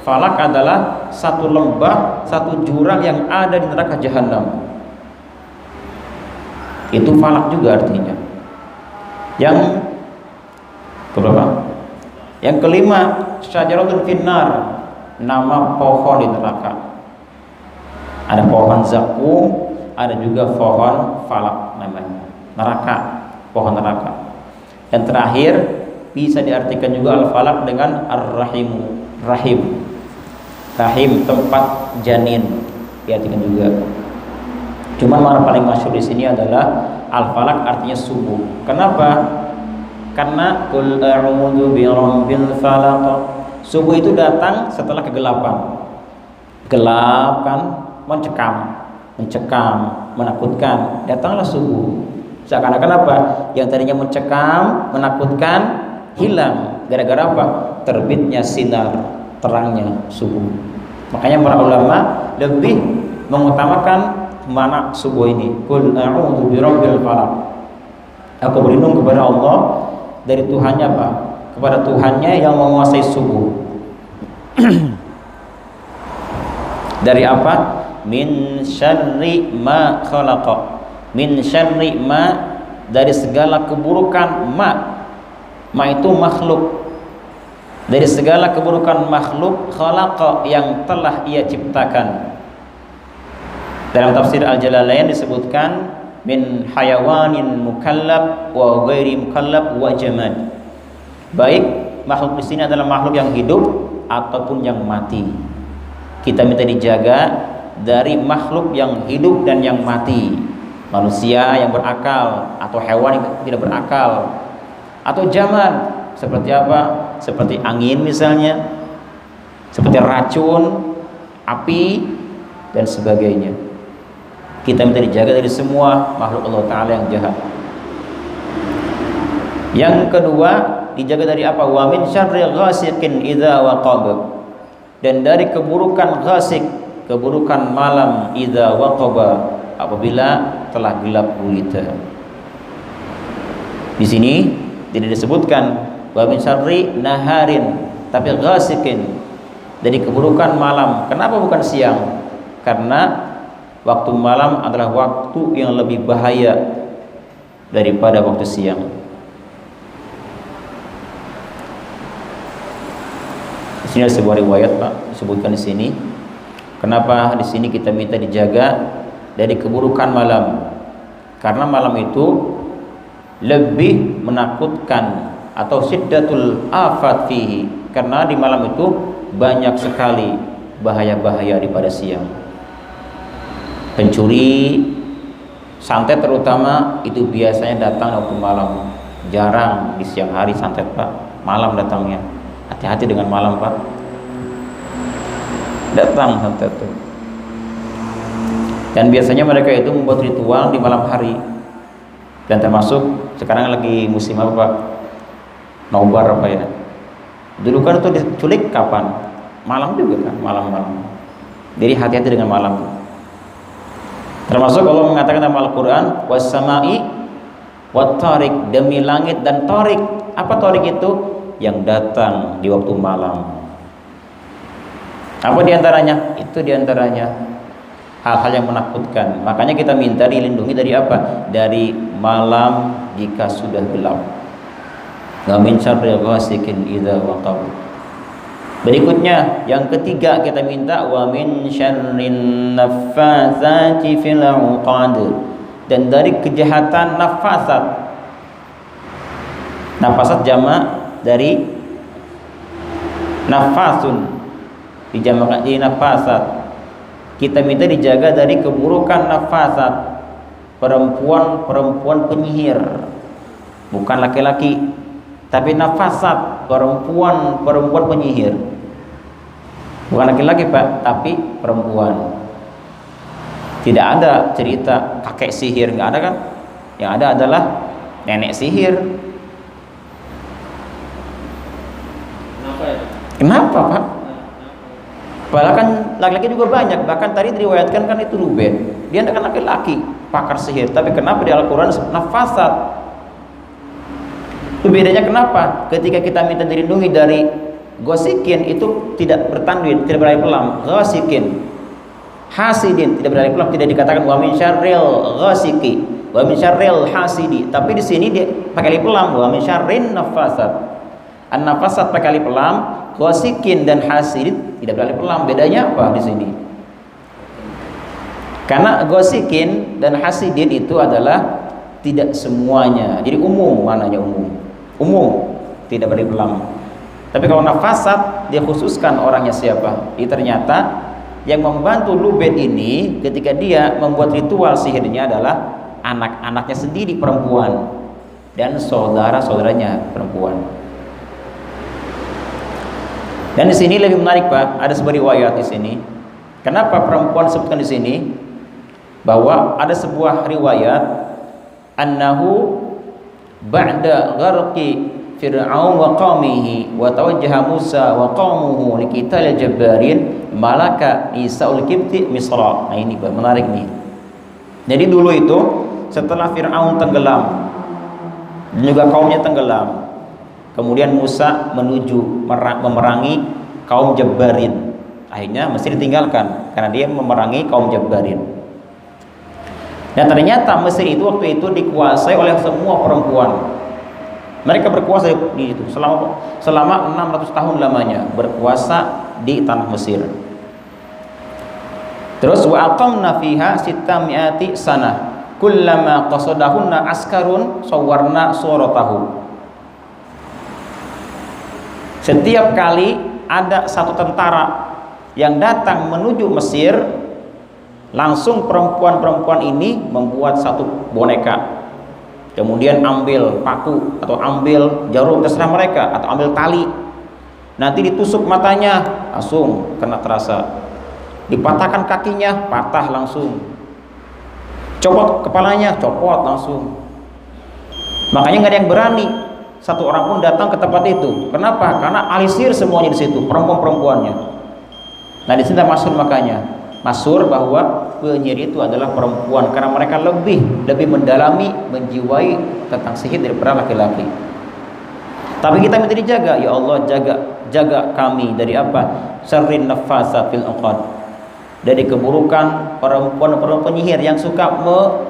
Falak adalah satu lembah, satu jurang yang ada di neraka jahanam. Itu falak juga artinya. Yang keberapa? Yang kelima, syajaratun finnar, nama pohon di neraka. Ada pohon zakum, ada juga pohon falak namanya. Neraka, pohon neraka. Yang terakhir bisa diartikan juga al-falak dengan ar-rahim, rahim. Rahim tempat janin diartikan juga. Cuma mana paling masyhur di sini adalah al-falak artinya subuh. Kenapa? Karena qul a'udzu birabbil falaq. Subuh itu datang setelah kegelapan. Gelap kan, mencekam, menakutkan. Datanglah subuh. Seakan-akan apa? Yang tadinya mencekam, menakutkan, hilang. Gara-gara apa? Terbitnya sinar, terangnya subuh. Makanya para ulama lebih mengutamakan mana subuh ini. Qul a'udzu birabbil falaq. Aku berlindung kepada Allah dari Tuhannya apa? Kepada Tuhannya yang menguasai subuh. Dari apa? Min syarri ma khalaqa. Min syarri ma, dari segala keburukan ma. Ma itu makhluk. Dari segala keburukan makhluk, khalaqa, yang telah ia ciptakan. Dalam tafsir Al-Jalalain disebutkan min hayawanin mukallab wa ghairi mukallab wa jamad. Baik makhluk di sini adalah makhluk yang hidup ataupun yang mati. Kita minta dijaga dari makhluk yang hidup dan yang mati. Manusia yang berakal atau hewan yang tidak berakal, atau jamad. Seperti apa? Seperti angin misalnya, seperti racun, api, dan sebagainya. Kita minta dijaga dari semua makhluk Allah Ta'ala yang jahat. Yang kedua, dijaga dari apa? Wa min syarri ghasiqin idza waqab. Dan dari keburukan ghasik, keburukan malam, idza waqaba, apabila telah gelap gulita. Di sini tidak disebutkan wa min syarri naharin, tapi ghasiqin, dari keburukan malam. Kenapa bukan siang? Karena waktu malam adalah waktu yang lebih bahaya daripada waktu siang. Di sini ada sebuah riwayat, Pak, disebutkan di sini. Kenapa di sini kita minta dijaga dari keburukan malam? Karena malam itu lebih menakutkan, atau syiddatul afat fihi, karena di malam itu banyak sekali bahaya-bahaya daripada siang. Pencuri, santet terutama, itu biasanya datang waktu malam. Jarang di siang hari santet, Pak, malam datangnya. Hati-hati dengan malam, Pak, datang santet itu. Dan biasanya mereka itu membuat ritual di malam hari. Dan termasuk sekarang lagi musim apa, Pak? Nobar apa ya? Dulu kan itu diculik kapan? Malam juga kan, malam-malam. Jadi hati-hati dengan malam. Termasuk Allah mengatakan dalam Al-Quran, was-sama'i wat-tariq, demi langit dan tariq. Apa tariq itu? Yang datang di waktu malam. Apa diantaranya? Itu diantaranya hal-hal yang menakutkan. Makanya kita minta dilindungi dari apa? Dari malam jika sudah gelap. Wa min syarri ghasiqin idza waqab. Berikutnya yang ketiga kita minta wa min syarrin naffatsati fil 'uqad, dan dari kejahatan nafasat. Nafasat jamak dari nafasun, dijamakkan di nafasat. Kita minta dijaga dari keburukan nafasat, perempuan-perempuan penyihir, bukan laki-laki. Tapi nafasat, perempuan penyihir. Bukan laki-laki Pak, tapi perempuan. Tidak ada cerita kakek sihir, nggak ada kan? Yang ada adalah nenek sihir. Kenapa Pak? Padahal kan laki-laki juga banyak. Bahkan tadi diriwayatkan kan itu Ruben. Dia kan laki-laki pakar sihir. Tapi kenapa di Al-Quran nafasat? Itu bedanya kenapa? Ketika kita minta dilindungi dari gosikin itu tidak bertanwin, tidak beralif lam. Gosikin, hasidin tidak beralif lam, tidak dikatakan wa min syarril ghasiki, wa min syarril hasidi. Tapi di sini dia pakai alif lam, wa min syarrin nafasat. An-nafasat pakai alif lam, ghasikin dan hasidin tidak beralif lam. Bedanya apa di sini? Karena ghasikin dan hasidin itu adalah tidak semuanya. Jadi umum, mananya umum. Umum, tidak beralif lam. Tapi kalau nafasat dia khususkan orangnya siapa. Jadi ternyata yang membantu Luben ini ketika dia membuat ritual sihirnya adalah anak-anaknya sendiri perempuan dan saudara-saudaranya perempuan. Dan di sini lebih menarik Pak, ada sebuah riwayat di sini. Kenapa perempuan disebutkan di sini? Bahwa ada sebuah riwayat annahu ba'da gharqi Fir'aun wa qaumihi wa tawajjaha Musa wa qaumuhu liqital jabbarin malaka Isa'ul Qibti Misra. Nah ini menarik nih. Jadi dulu itu setelah Fir'aun tenggelam dan juga kaumnya tenggelam, kemudian Musa menuju memerangi kaum Jabbarin. Akhirnya Mesir ditinggalkan karena dia memerangi kaum Jabbarin. Dan ternyata Mesir itu waktu itu dikuasai oleh semua perempuan. Mereka berkuasa di situ selama 600 tahun lamanya, berkuasa di tanah Mesir. Terus wa aqamna fiha sittami'ati sanah kullama qasadahunna askarun sawarna suratahu. Setiap kali ada satu tentara yang datang menuju Mesir, langsung perempuan-perempuan ini membuat satu boneka. Kemudian ambil paku atau ambil jarum, terserah mereka, atau ambil tali, nanti ditusuk matanya, langsung kena terasa. Dipatahkan kakinya, patah langsung. Copot kepalanya, copot langsung. Makanya nggak ada yang berani satu orang pun datang ke tempat itu. Kenapa? Karena alisir semuanya di situ, perempuan-perempuannya. Nah di sini masyhur, makanya masyhur bahwa penyihir itu adalah perempuan karena mereka lebih mendalami, menjiwai tentang sihir daripada laki-laki. Tapi kita minta dijaga, ya Allah, jaga kami dari apa? Syarrin nafasa fil uqad, dari keburukan perempuan penyihir yang suka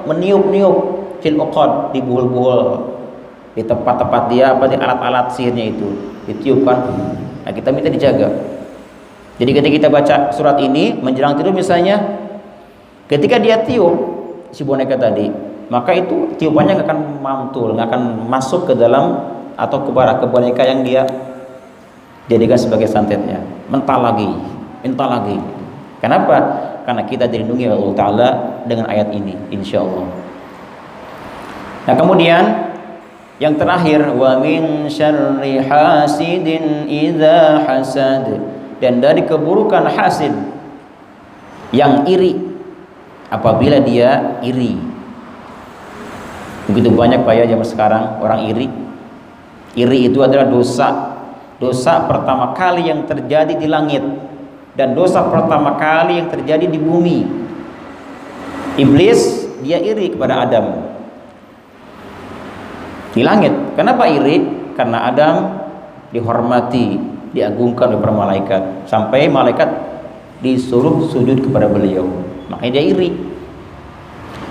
meniup-niup fil uqad, di buhul-buhul, di tempat-tempat dia apa, di alat-alat sihirnya itu ditiupkan. Nah kita minta dijaga. Jadi ketika kita baca surat ini menjelang tidur misalnya, ketika dia tiup si boneka tadi, maka itu tiupannya nggak akan mantul, nggak akan masuk ke dalam atau ke boneka yang dia jadikan sebagai santetnya. Mental lagi. Kenapa? Karena kita dilindungi oleh Allah Ta'ala dengan ayat ini, insya Allah. Nah kemudian yang terakhir, wa min syarri hasidin idza hasad, dan dari keburukan hasid yang iri apabila dia iri. Begitu banyak Pak ya zaman sekarang orang iri. Iri itu adalah dosa pertama kali yang terjadi di langit dan dosa pertama kali yang terjadi di bumi. Iblis dia iri kepada Adam di langit. Kenapa iri? Karena Adam dihormati, diagungkan oleh para malaikat, sampai malaikat disuruh sujud kepada beliau, makanya dia iri.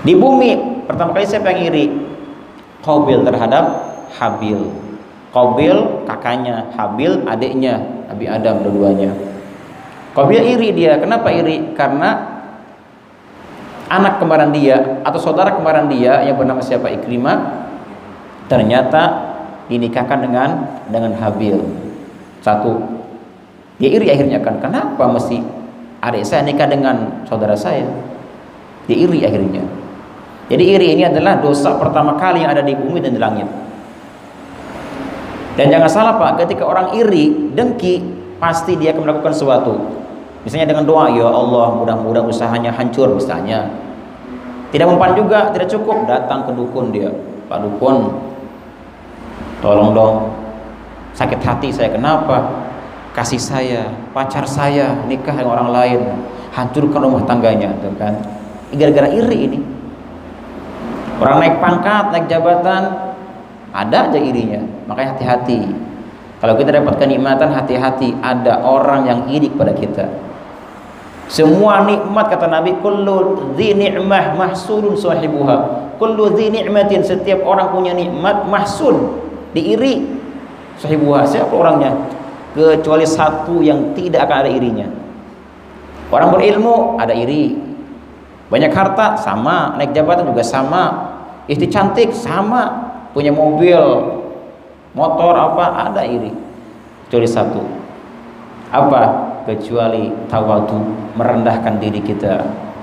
Di bumi pertama kali siapa yang iri? Qabil terhadap Habil. Qabil kakaknya, Habil adiknya Nabi Adam, dua-duanya. Qabil iri dia. Kenapa iri? Karena anak kembaran dia atau saudara kembaran dia yang bernama siapa, Ikrimah, ternyata dinikahkan dengan Habil. Satu, dia iri akhirnya kan, kenapa mesti adik saya nikah dengan saudara saya? Dia iri akhirnya. Jadi iri ini adalah dosa pertama kali yang ada di bumi dan di langit. Dan jangan salah Pak, ketika orang iri, dengki, pasti dia akan melakukan sesuatu. Misalnya dengan doa, ya Allah mudah-mudahan usahanya hancur misalnya. Tidak mempan juga, tidak cukup, datang ke dukun dia, Pak dukun, tolong dong, sakit hati saya. Kenapa? Kasih saya, pacar saya nikah dengan orang lain, hancurkan rumah tangganya, tuh kan? Gara-gara iri ini. Orang naik pangkat, naik jabatan, ada aja irinya. Makanya hati-hati. Kalau kita dapat kenikmatan, hati-hati. Ada orang yang iri kepada kita. Semua nikmat, kata Nabi, kullu dzi ni'mah mahsulun sahibuha. Kullu dzi ni'matin, setiap orang punya nikmat, mahsul, diiri sahibuha. Siapa orangnya? Kecuali satu yang tidak akan ada irinya. Orang berilmu ada iri, banyak harta sama, naik jabatan juga sama, istri cantik sama, punya mobil, motor apa, ada iri. Kecuali satu, apa? Kecuali tawadu, merendahkan diri kita,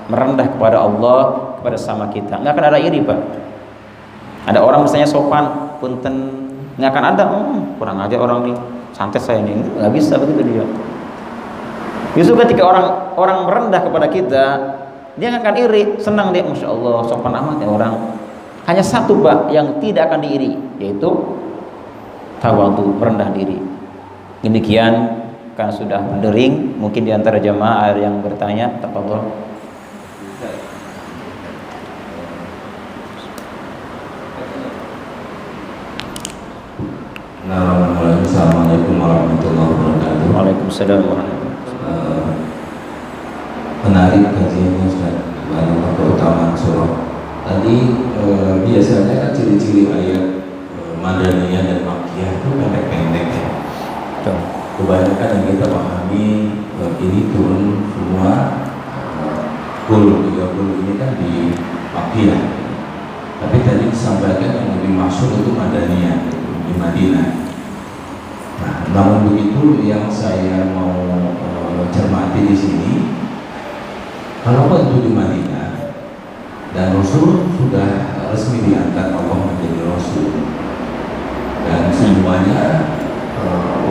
merendah kepada Allah, kepada sama kita. Nggak akan ada iri Pak. Ada orang misalnya sopan, punten, nggak akan ada, kurang aja orang nih, santet saya ini, nggak bisa begitu dia. Justru ketika orang merendah kepada kita, dia nggak akan iri, senang dia, masya Allah, sopan amat ya orang. Hanya satu Pak yang tidak akan diiri, yaitu tawadu, merendah diri. Demikian, kan sudah berdering, mungkin diantara jamaah ada yang bertanya, tafadhol. Assalamualaikum warahmatullahi wabarakatuh. Waalaikumsalam warahmatullahi wabarakatuh. Menarik kajiannya Ustaz, banyak keutamaan surah. Tadi biasanya kan ciri-ciri ayat Madaniyah dan Makkiyah itu pendek-pendek ya. Kebanyakan yang kita pahami ini turun semua kul 30 ini kan di Makkiyah. Tapi tadi disampaikan yang lebih masyhur itu Madaniyah di Madinah. Nah, namun begitu yang saya mau cermati di sini, kalau itu di Madinah dan Rasul sudah resmi diangkat Allah menjadi Rasul, dan semuanya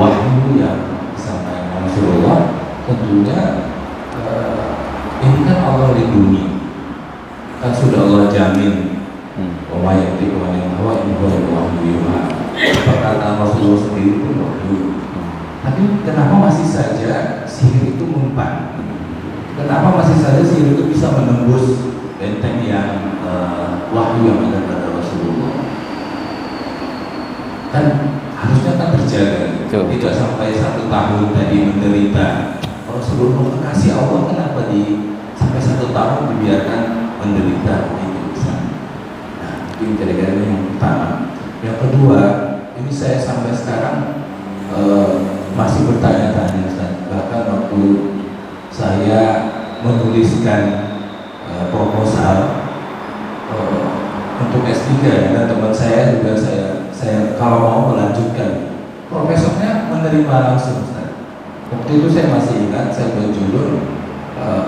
wahyu yang disampaikan Rasulullah, tentunya ini kan Allah lindungi, kan sudah Allah jamin. Wahyu perkataan Rasulullah sendiri pun wahyu. Tapi kenapa masih saja sihir itu mempan? Kenapa masih saja sihir itu bisa menembus benteng yang wahyu yang ada pada Rasulullah? Kan harusnya kan terjaga, tidak sampai 1 tahun tadi menderita. Rasulullah kasih Allah, kenapa sampai 1 tahun dibiarkan menderita? Ini kira-kira yang pertama. Yang kedua, ini saya sampai sekarang masih bertanya-tanya Ustaz. Bahkan waktu saya menuliskan proposal untuk S3 dan teman saya juga saya kalau mau melanjutkan, profesornya menerima langsung Ustaz. Waktu itu saya masih ingat, saya berjudul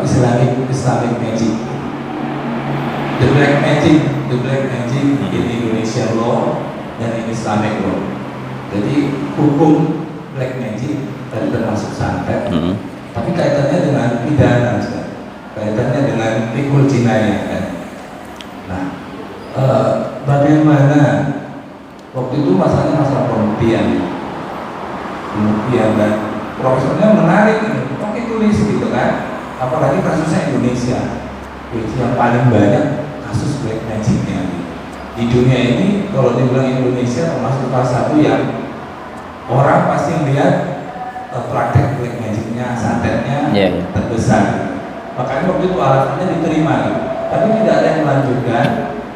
Islamic Magic, The Black Magic in Indonesian Law dan in Islamic Law. Jadi hukum Black Magic tadi termasuk santet, tapi kaitannya dengan pidana, kaitannya dengan fikul jinayah kan. Nah, bagaimana waktu itu masalah pembuktian dan profesornya menarik, oke tulis gitu kan. Apalagi kasusnya Indonesia, yang paling banyak kasus black magicnya di dunia ini. Kalau dibilang Indonesia termasuk salah satu yang orang pasti melihat praktek black magicnya, santetnya terbesar. Makanya waktu itu alasannya diterima, tapi tidak ada yang melanjutkan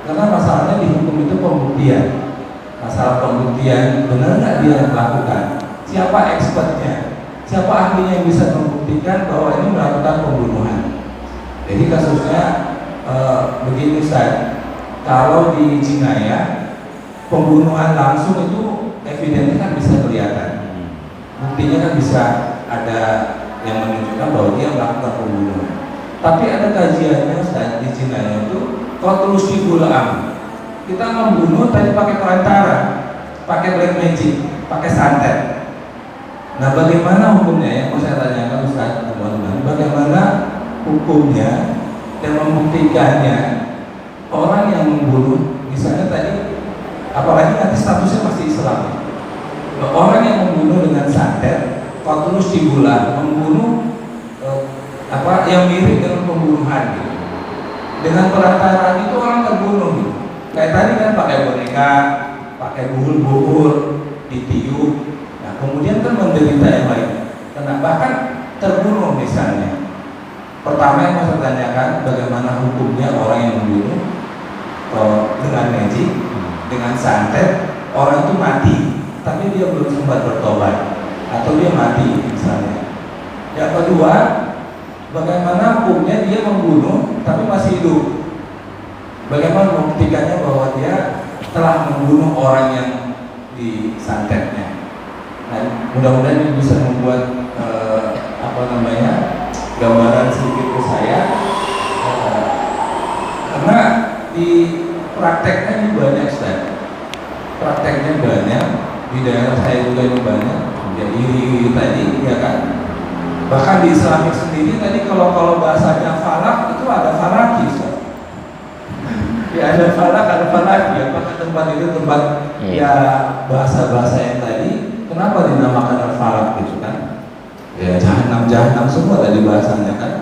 karena masalahnya di hukum itu pembuktian. Masalah pembuktian, benar nggak dia melakukan? Siapa expertnya? Siapa ahlinya yang bisa membuktikan bahwa ini melakukan pembunuhan? Jadi kasusnya begini Ustaz, kalau di jinayah pembunuhan langsung itu evidennya kan bisa kelihatan, buktinya kan bisa ada yang menunjukkan bahwa dia melakukan pembunuhan. Tapi ada kajiannya Ustaz, di jinayah itu qatlus syibul am, kita membunuh tadi pakai perantara, pakai black magic. pakai santet. Nah, bagaimana hukumnya? Yang mau saya tanyakan Ustaz, teman-teman, bagaimana hukumnya dan membuktikannya orang yang membunuh, misalnya tadi, apalagi nanti statusnya masih Islam, orang yang membunuh dengan santet, terus dibulah, membunuh yang mirip dengan pembunuhan gitu. Dengan perantaraan itu orang terbunuh gitu. Kayak tadi kan pakai boneka, pakai buhul-buhul, ditiup. Nah, kemudian kan menderita yang lain. Karena bahkan terbunuh misalnya. Pertama yang mau saya tanyakan, bagaimana hukumnya orang yang membunuh dengan magic, dengan santet, orang itu mati, tapi dia belum sempat bertobat, atau dia mati misalnya. Yang kedua, bagaimana hukumnya dia membunuh tapi masih hidup? Bagaimana membuktikannya bahwa dia telah membunuh orang yang disantetnya? Nah, mudah-mudahan ini bisa membuat gambaran sedikit ke saya, karena di prakteknya ini banyak, Ustaz. Prakteknya banyak, di daerah saya juga ini banyak. Ya iri tadi, ya kan? Bahkan di Islamik sendiri tadi kalau bahasanya falak itu ada falaki, Ustaz. Ya ada falak, ada falaki. Apakah tempat itu tempat ya bahasa-bahasa yang tadi? Kenapa dinamakan falak gitu kan? Ya jahanam semua tadi bahasanya kan.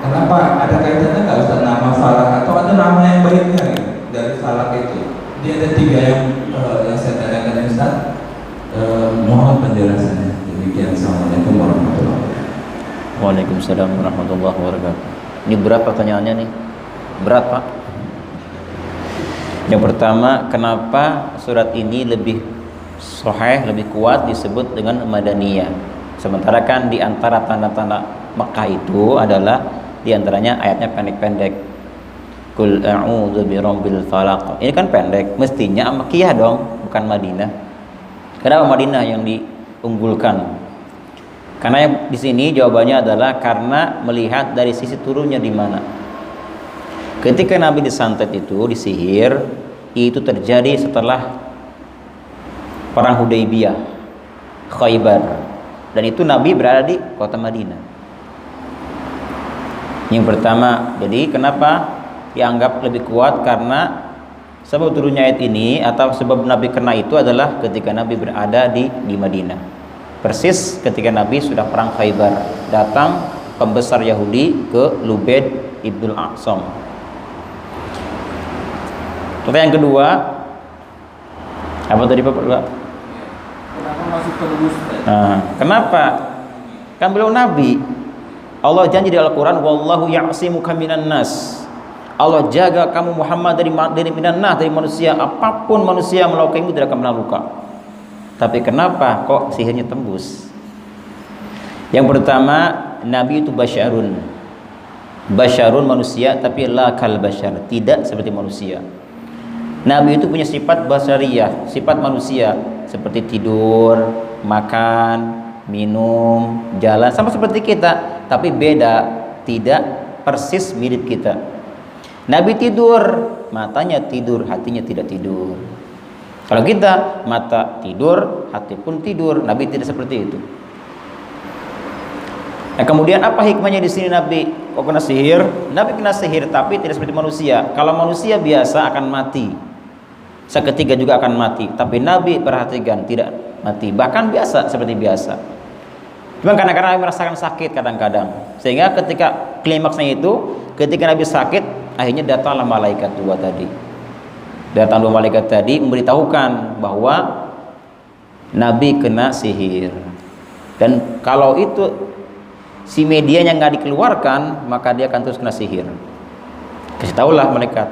Kenapa ada kaitannya nggak Ustaz nama falak atau ada nama yang baiknya gitu, dari falak itu? Dia ada 3 yang saya tanyakan Ustaz. Mohon penjelasannya. Demikian. Assalamualaikum warahmatullahi wabarakatuh. Waalaikumsalam warahmatullahi wabarakatuh. Ini berat pertanyaannya nih. Berat, Pak. Yang pertama, kenapa surat ini lebih sahih, lebih kuat disebut dengan Madaniyah? Sementara kan di antara tanda-tanda Mekah itu adalah di antaranya ayatnya pendek-pendek. Qul a'udzu birabbil falaq. Ini kan pendek, mestinya Makkiyah dong, bukan Madinah. Kenapa Madinah yang diunggulkan? Karena di sini jawabannya adalah karena melihat dari sisi turunnya di mana. Ketika Nabi disantet itu, disihir, itu terjadi setelah perang Hudaybiyah, Khaybar. Dan itu Nabi berada di kota Madinah. Yang pertama, jadi kenapa dianggap lebih kuat? Karena sebab turunnya ayat ini atau sebab Nabi kena itu adalah ketika Nabi berada di Madinah. Persis ketika Nabi sudah perang Khaybar, datang pembesar Yahudi ke Lubaid ibnul A'sam. Pertanyaan kedua, apa tadi Pak? Kenapa masih terus? Kenapa? Kan beliau Nabi. Allah janji di Al-Quran, wallahu ya'simuka minan nas. Allah jaga kamu Muhammad dari minan nas, dari manusia. Apapun manusia melakukanmu tidak akan pernah luka. Tapi kenapa kok sihirnya tembus? Yang pertama, Nabi itu basyarun. Basyarun manusia, tapi la kal basyar, tidak seperti manusia. Nabi itu punya sifat basyariyah, sifat manusia, seperti tidur, makan, minum, jalan, sama seperti kita, tapi beda, tidak persis mirip kita. Nabi tidur, matanya tidur, hatinya tidak tidur. Kalau kita mata tidur, hati pun tidur. Nabi tidak seperti itu. Nah, kemudian apa hikmahnya di sini Nabi kok kena sihir? Nabi kena sihir tapi tidak seperti manusia. Kalau manusia biasa akan mati, seketika juga akan mati. Tapi Nabi perhatikan tidak mati, bahkan biasa seperti biasa. Cuma kadang-kadang Nabi merasakan sakit kadang-kadang. Sehingga ketika klimaksnya itu, ketika Nabi sakit, akhirnya datanglah malaikat dua tadi. Datang dua malaikat tadi memberitahukan bahwa Nabi kena sihir. Dan kalau itu si medianya nggak dikeluarkan, maka dia akan terus kena sihir. Kasih tahulah malaikat.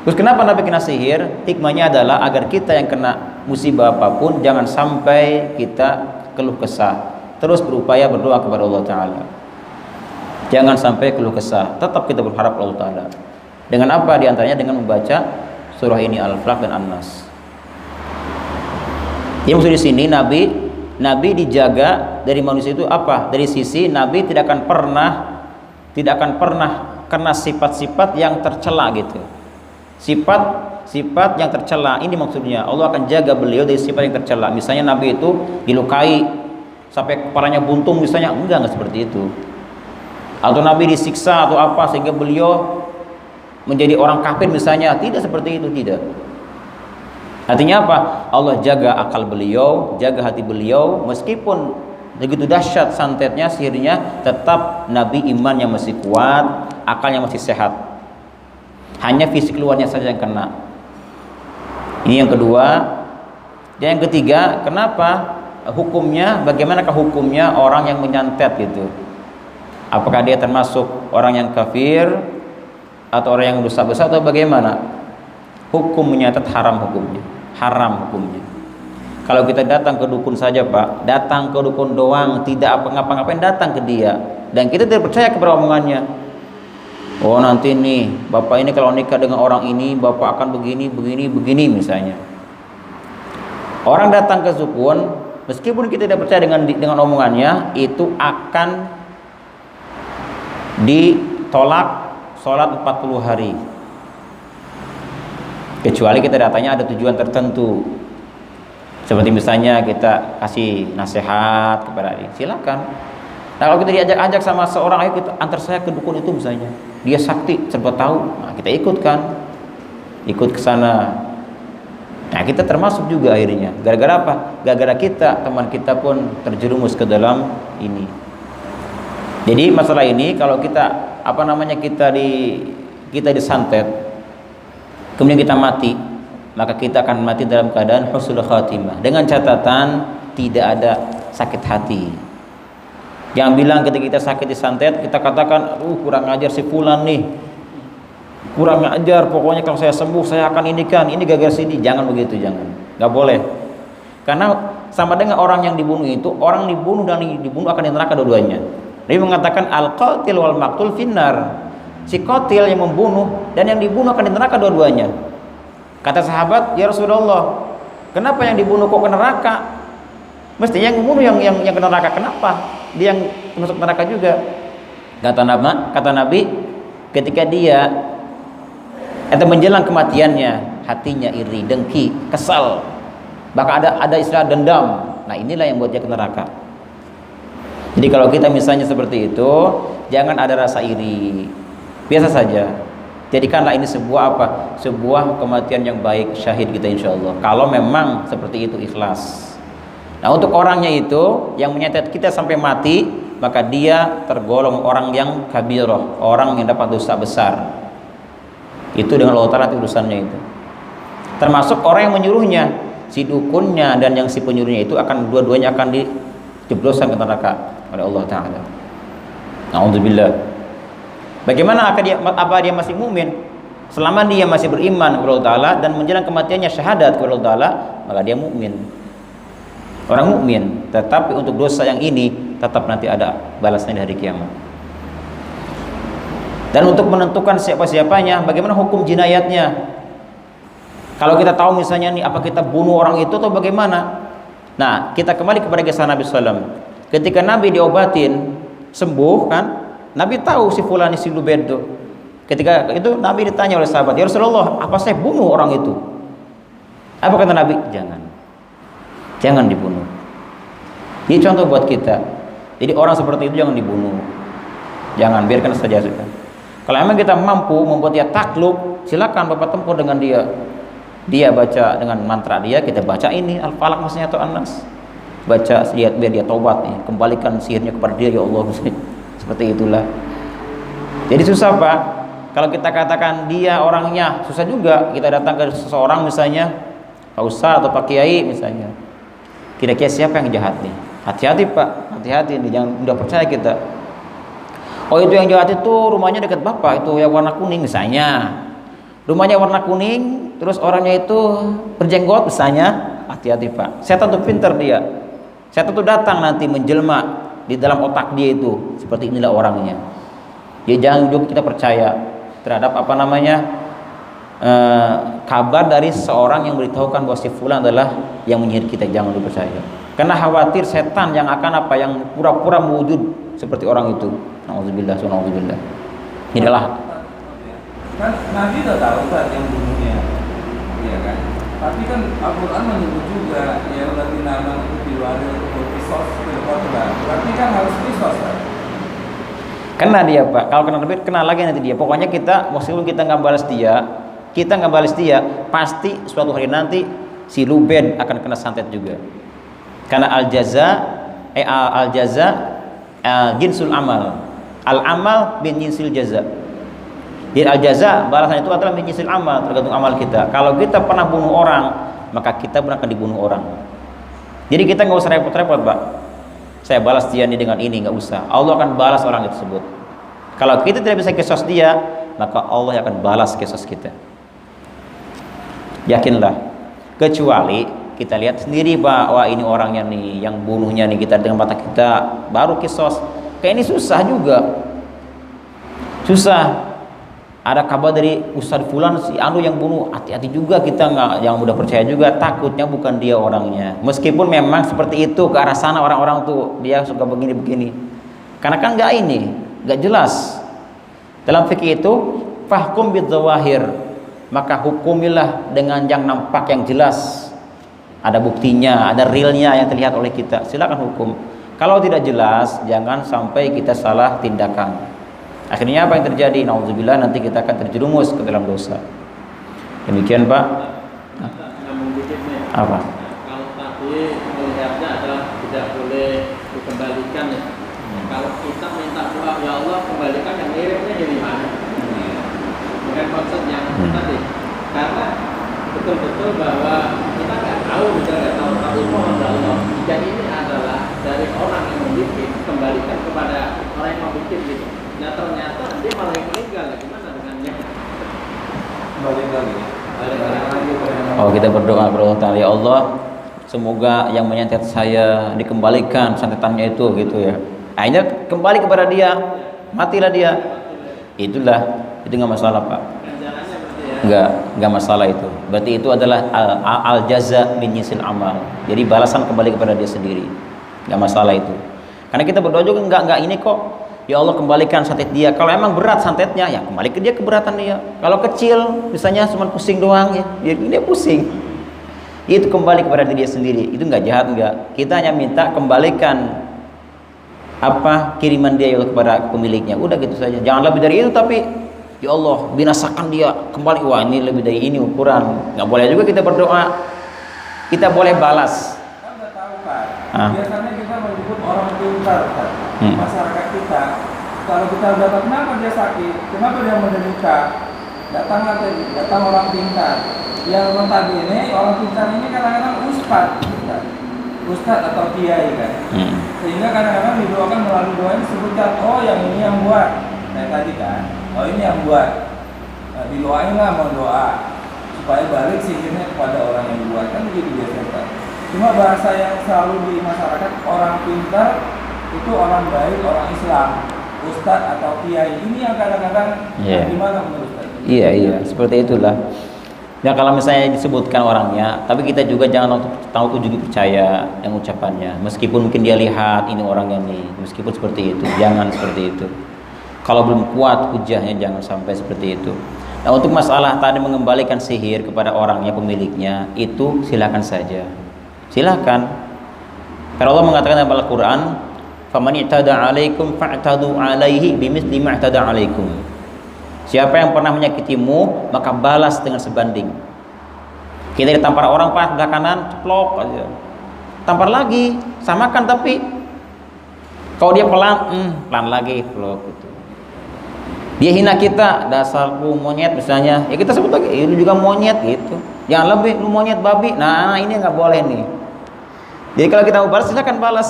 Terus kenapa Nabi kena sihir? Hikmahnya adalah agar kita yang kena musibah apapun jangan sampai kita keluh kesah. Terus berupaya berdoa kepada Allah Ta'ala. Jangan sampai keluh kesah. Tetap kita berharap Allah Ta'ala. Dengan apa diantaranya? Dengan membaca surah ini Al-Falaq dan An-Nas. Yang maksud di sini Nabi dijaga dari manusia itu apa? Dari sisi Nabi tidak akan pernah kena sifat-sifat yang tercela gitu. Sifat yang tercela ini maksudnya Allah akan jaga beliau dari sifat yang tercela. Misalnya Nabi itu dilukai sampai kepalanya buntung misalnya, enggak seperti itu. Atau Nabi disiksa atau apa sehingga beliau menjadi orang kafir misalnya, tidak seperti itu, tidak. Artinya apa? Allah jaga akal beliau, jaga hati beliau, meskipun begitu dahsyat santetnya, sihirnya, tetap Nabi imannya masih kuat, akalnya masih sehat. Hanya fisik luarnya saja yang kena. Ini yang kedua. Dan yang ketiga, kenapa hukumnya, bagaimanakah hukumnya orang yang menyantet gitu? Apakah dia termasuk orang yang kafir atau orang yang dosa besar atau bagaimana? Hukumnya tetap haram hukumnya. Haram hukumnya. Kalau kita datang ke dukun saja Pak, datang ke dukun doang, tidak apa-ngapain, datang ke dia, dan kita tidak percaya kepada omongannya. Oh nanti nih, bapak ini kalau nikah dengan orang ini, bapak akan begini misalnya. Orang datang ke dukun, meskipun kita tidak percaya dengan omongannya, itu akan ditolak sholat 40 hari. Kecuali kita datangnya ada tujuan tertentu. Seperti misalnya kita kasih nasihat kepada dia, silakan. Nah kalau kita diajak-ajak sama seorang, ayo kita antar saya ke dukun itu misalnya, dia sakti, serba tahu, nah kita ikut ke sana. Nah kita termasuk juga akhirnya. Gara-gara apa? Gara-gara kita, teman kita pun terjerumus ke dalam ini. Jadi masalah ini kalau kita kita disantet, kemudian kita mati, maka kita akan mati dalam keadaan husnul khatimah, dengan catatan tidak ada sakit hati. Jangan bilang ketika kita sakit disantet kita katakan, kurang ajar si fulan nih, kurang ajar, pokoknya kalau saya sembuh saya akan ini gagal sini. Jangan begitu, jangan, nggak boleh. Karena sama dengan orang yang dibunuh itu, orang dibunuh dan dibunuh akan di neraka dua-duanya. Dia mengatakan al-qatil wal maqtul finnar, si qatil yang membunuh dan yang dibunuh akan di neraka dua-duanya. Kata sahabat, ya Rasulullah, kenapa yang dibunuh kok ke neraka? Mestinya yang membunuh yang ke neraka, kenapa dia yang masuk neraka juga? Kata Nabi, ketika dia atau menjelang kematiannya, hatinya iri, dengki, kesal, bahkan ada istilah dendam. Nah inilah yang buat dia ke neraka. Jadi kalau kita misalnya seperti itu, jangan ada rasa iri, biasa saja. Jadikanlah ini sebuah sebuah kematian yang baik, syahid kita insyaallah, kalau memang seperti itu ikhlas. Nah untuk orangnya itu yang menyantet kita sampai mati, maka dia tergolong orang yang kabirah, orang yang dapat dosa besar. Itu dengan Allah Ta'ala urusannya itu. Termasuk orang yang menyuruhnya, si dukunnya dan yang si penyuruhnya itu akan dua-duanya akan dijebloskan ke neraka oleh Allah Ta'ala. Na'udzubillah. Bagaimana apa dia masih mukmin? Selama dia masih beriman kepada Allah Ta'ala dan menjelang kematiannya syahadat kepada Allah Ta'ala, maka dia mukmin. Orang mukmin. Tetapi untuk dosa yang ini tetap nanti ada balasnya di hari kiamat. Dan untuk menentukan siapa-siapanya, bagaimana hukum jinayatnya? Kalau kita tahu misalnya nih, apa kita bunuh orang itu atau bagaimana? Nah, kita kembali kepada kisah Nabi SAW. Ketika Nabi diobatin sembuh kan, Nabi tahu si fulani si Lubaid itu. Ketika itu Nabi ditanya oleh sahabat, ya Rasulullah, apa saya bunuh orang itu? Apa kata Nabi? Jangan dibunuh. Ini contoh buat kita. Jadi orang seperti itu jangan dibunuh. Jangan, biarkan saja. Kalau memang kita mampu membuat dia takluk, silakan Bapak tempur dengan dia. Dia baca dengan mantra dia, kita baca ini Al-Falaq maksudnya atau An-Nas. Baca biar dia taubat nih, kembalikan sihirnya kepada dia ya Allah. Seperti itulah. Jadi susah Pak. Kalau kita katakan dia orangnya, susah juga. Kita datang ke seseorang misalnya Pak Ustaz atau Pak Kiai misalnya, kira-kira siapa yang jahat nih? Hati-hati Pak, hati-hati nih, jangan mudah percaya kita. Oh itu yang jahat itu rumahnya dekat Bapak, itu yang warna kuning misalnya. Rumahnya warna kuning, terus orangnya itu berjenggot misalnya. Hati-hati Pak, setan tuh pinter dia. Setan tuh datang nanti menjelma di dalam otak dia itu, seperti inilah orangnya. Jadi jangan juga kita percaya terhadap kabar dari seorang yang beritahukan bahwa si fulan adalah yang menyihir kita, jangan dipercaya. Karena khawatir setan yang akan yang pura-pura mewujud seperti orang itu. Nauzubillah, nauzubillah. Inilah. Kan Nabi udah tahu kan yang bunuhnya, iya kan? Tapi kan Al-Quran menyebut juga ya lagi nama itu di luar itu kisos berarti kan harus kisos kan? Kena dia Pak, kalau kena Nabi kena lagi nanti dia. Pokoknya kita meskipun kita nggak balas dia, pasti suatu hari nanti si Ruben akan kena santet juga. Karena al jaza jinsul amal, al amal bin jinsil jaza. Jadi al jaza balasan itu adalah bin jinsil amal, tergantung amal kita. Kalau kita pernah bunuh orang, maka kita pun akan dibunuh orang. Jadi kita nggak usah repot-repot Pak. Saya balas dia ini dengan ini, nggak usah. Allah akan balas orang tersebut. Kalau kita tidak bisa kisos dia, maka Allah akan balas kisos kita. Yakinlah. Kecuali kita lihat sendiri Pak, wah ini orangnya nih, yang bunuhnya nih, kita dengan mata kita baru kisos. Kayak ini susah juga. Susah. Ada kabar dari Ustadz Fulan si anu yang bunuh, hati-hati juga kita, nggak yang mudah percaya juga, takutnya bukan dia orangnya. Meskipun memang seperti itu ke arah sana orang-orang tuh dia suka begini-begini. Karena kan nggak jelas. Dalam fikih itu fahkum bidzawahir, maka hukumilah dengan yang nampak yang jelas. Ada buktinya, ada realnya yang terlihat oleh kita. Silakan hukum. Kalau tidak jelas, jangan sampai kita salah tindakan. Akhirnya apa yang terjadi? Nauzubillah, nanti kita akan terjerumus ke dalam dosa. Demikian Pak. Apa? Kalau tadi melihatnya adalah tidak boleh dikembalikan ya. Kalau kita minta doa, ya Allah kembalikan yang miripnya dari mana? Dengan konsep yang tadi. Karena betul-betul bahwa kita nggak tahu, tapi mohon Allah. Jadi ini adalah dari orang yang membuat, kembalikan kepada orang yang membuat gitu. Nah ternyata dia malah meninggal, gimana dengannya? Balik lagi. Oh, kita berdoa kepada Allah, ya Allah, semoga yang menyantet saya dikembalikan santetannya itu gitu ya. Akhirnya kembali kepada dia, matilah dia. Itu nggak masalah Pak. Nggak masalah itu. Berarti itu adalah al jaza bin jinsil amal. Jadi balasan kembali kepada dia sendiri. Nggak masalah itu. Karena kita berdoa juga nggak ini kok. Ya Allah kembalikan santet dia. Kalau emang berat santetnya, ya kembali ke dia keberatan dia. Kalau kecil, misalnya cuma pusing doang ya, dia pusing. Itu kembali kepada diri dia sendiri. Itu nggak jahat nggak. Kita hanya minta kembalikan apa kiriman dia ya Allah kepada pemiliknya. Udah gitu saja. Jangan lebih dari itu. Tapi ya Allah binasakan dia kembali. Wah ini lebih dari ini ukuran. Nggak boleh juga kita berdoa. Kita boleh balas. Kan nggak tahu Pak. Biasanya kita menyebut orang pintar Pak. Masyarakat kita, kalau kita udah tahu kenapa dia sakit, kenapa dia menderita, datang orang pintar. Yang tadi ini orang pintar ini kadang-kadang ustad atau kiai kan. Sehingga kadang-kadang didoakan melalui doa ini disebutkan, oh yang ini yang buat, kayak tadi kan, oh ini yang buat. Nah, didoain lah mau doa supaya balik sihirnya kepada orang yang buat, kan begitu biasanya. Cuma bahasa yang selalu di masyarakat, orang pintar itu orang baik, orang Islam, ustadz atau kiai, ini yang kadang-kadang gimana menurut Ustaz? Iya, seperti itulah. Ya kalau misalnya disebutkan orangnya, tapi kita juga jangan tahu juga percaya yang ucapannya. Meskipun mungkin dia lihat ini orangnya nih, meskipun seperti itu, jangan seperti itu. Kalau belum kuat hujahnya, jangan sampai seperti itu. Nah untuk masalah tadi mengembalikan sihir kepada orangnya, pemiliknya, itu silakan saja. Silakan. Karena Allah mengatakan dalam Al-Quran, faman i'tada 'alaikum fa'tadu 'alaihi bimithli ma i'tada 'alaikum. Siapa yang pernah menyakitimu, maka balas dengan sebanding. Kita ditampar orang pas sebelah kanan, ceplok aja. Tampar lagi, samakan tapi kalau dia pelan lagi, ceplok gitu. Dia hina kita, dasarku monyet misalnya, ya kita sebut lagi, lu juga monyet gitu. Jangan lebih, lu monyet babi. Nah, ini nggak boleh nih. Jadi kalau kita mau balas, silakan balas.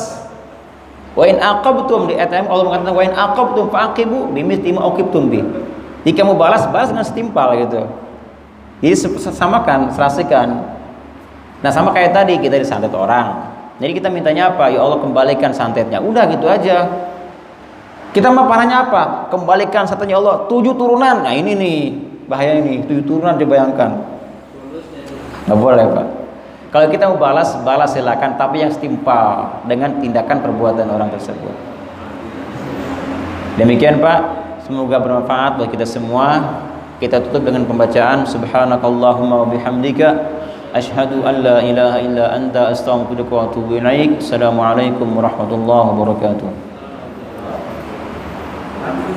Wa in aqabtum, di ayat Allah mengatakan wa in aqabtum fa'aqibu bimithli ma uqibtum bi. Jika mau balas dengan setimpal gitu. Jadi samakan, serasikan. Nah, sama kayak tadi kita disantet orang. Jadi kita mintanya apa? Ya Allah kembalikan santetnya. Udah gitu aja. Kita mah panahnya apa? Kembalikan santetnya Allah 7 turunan. Nah, ini nih bahaya ini, 7 turunan dibayangkan. Nggak boleh Pak. Kalau kita mau balas silakan, tapi yang setimpal dengan tindakan perbuatan orang tersebut. Demikian Pak, semoga bermanfaat buat kita semua. Kita tutup dengan pembacaan subhanakallahumma wa bihamdika asyhadu an la ilaha illa anta astaghfiruka wa atubu ilaik. Assalamualaikum warahmatullahi wabarakatuh.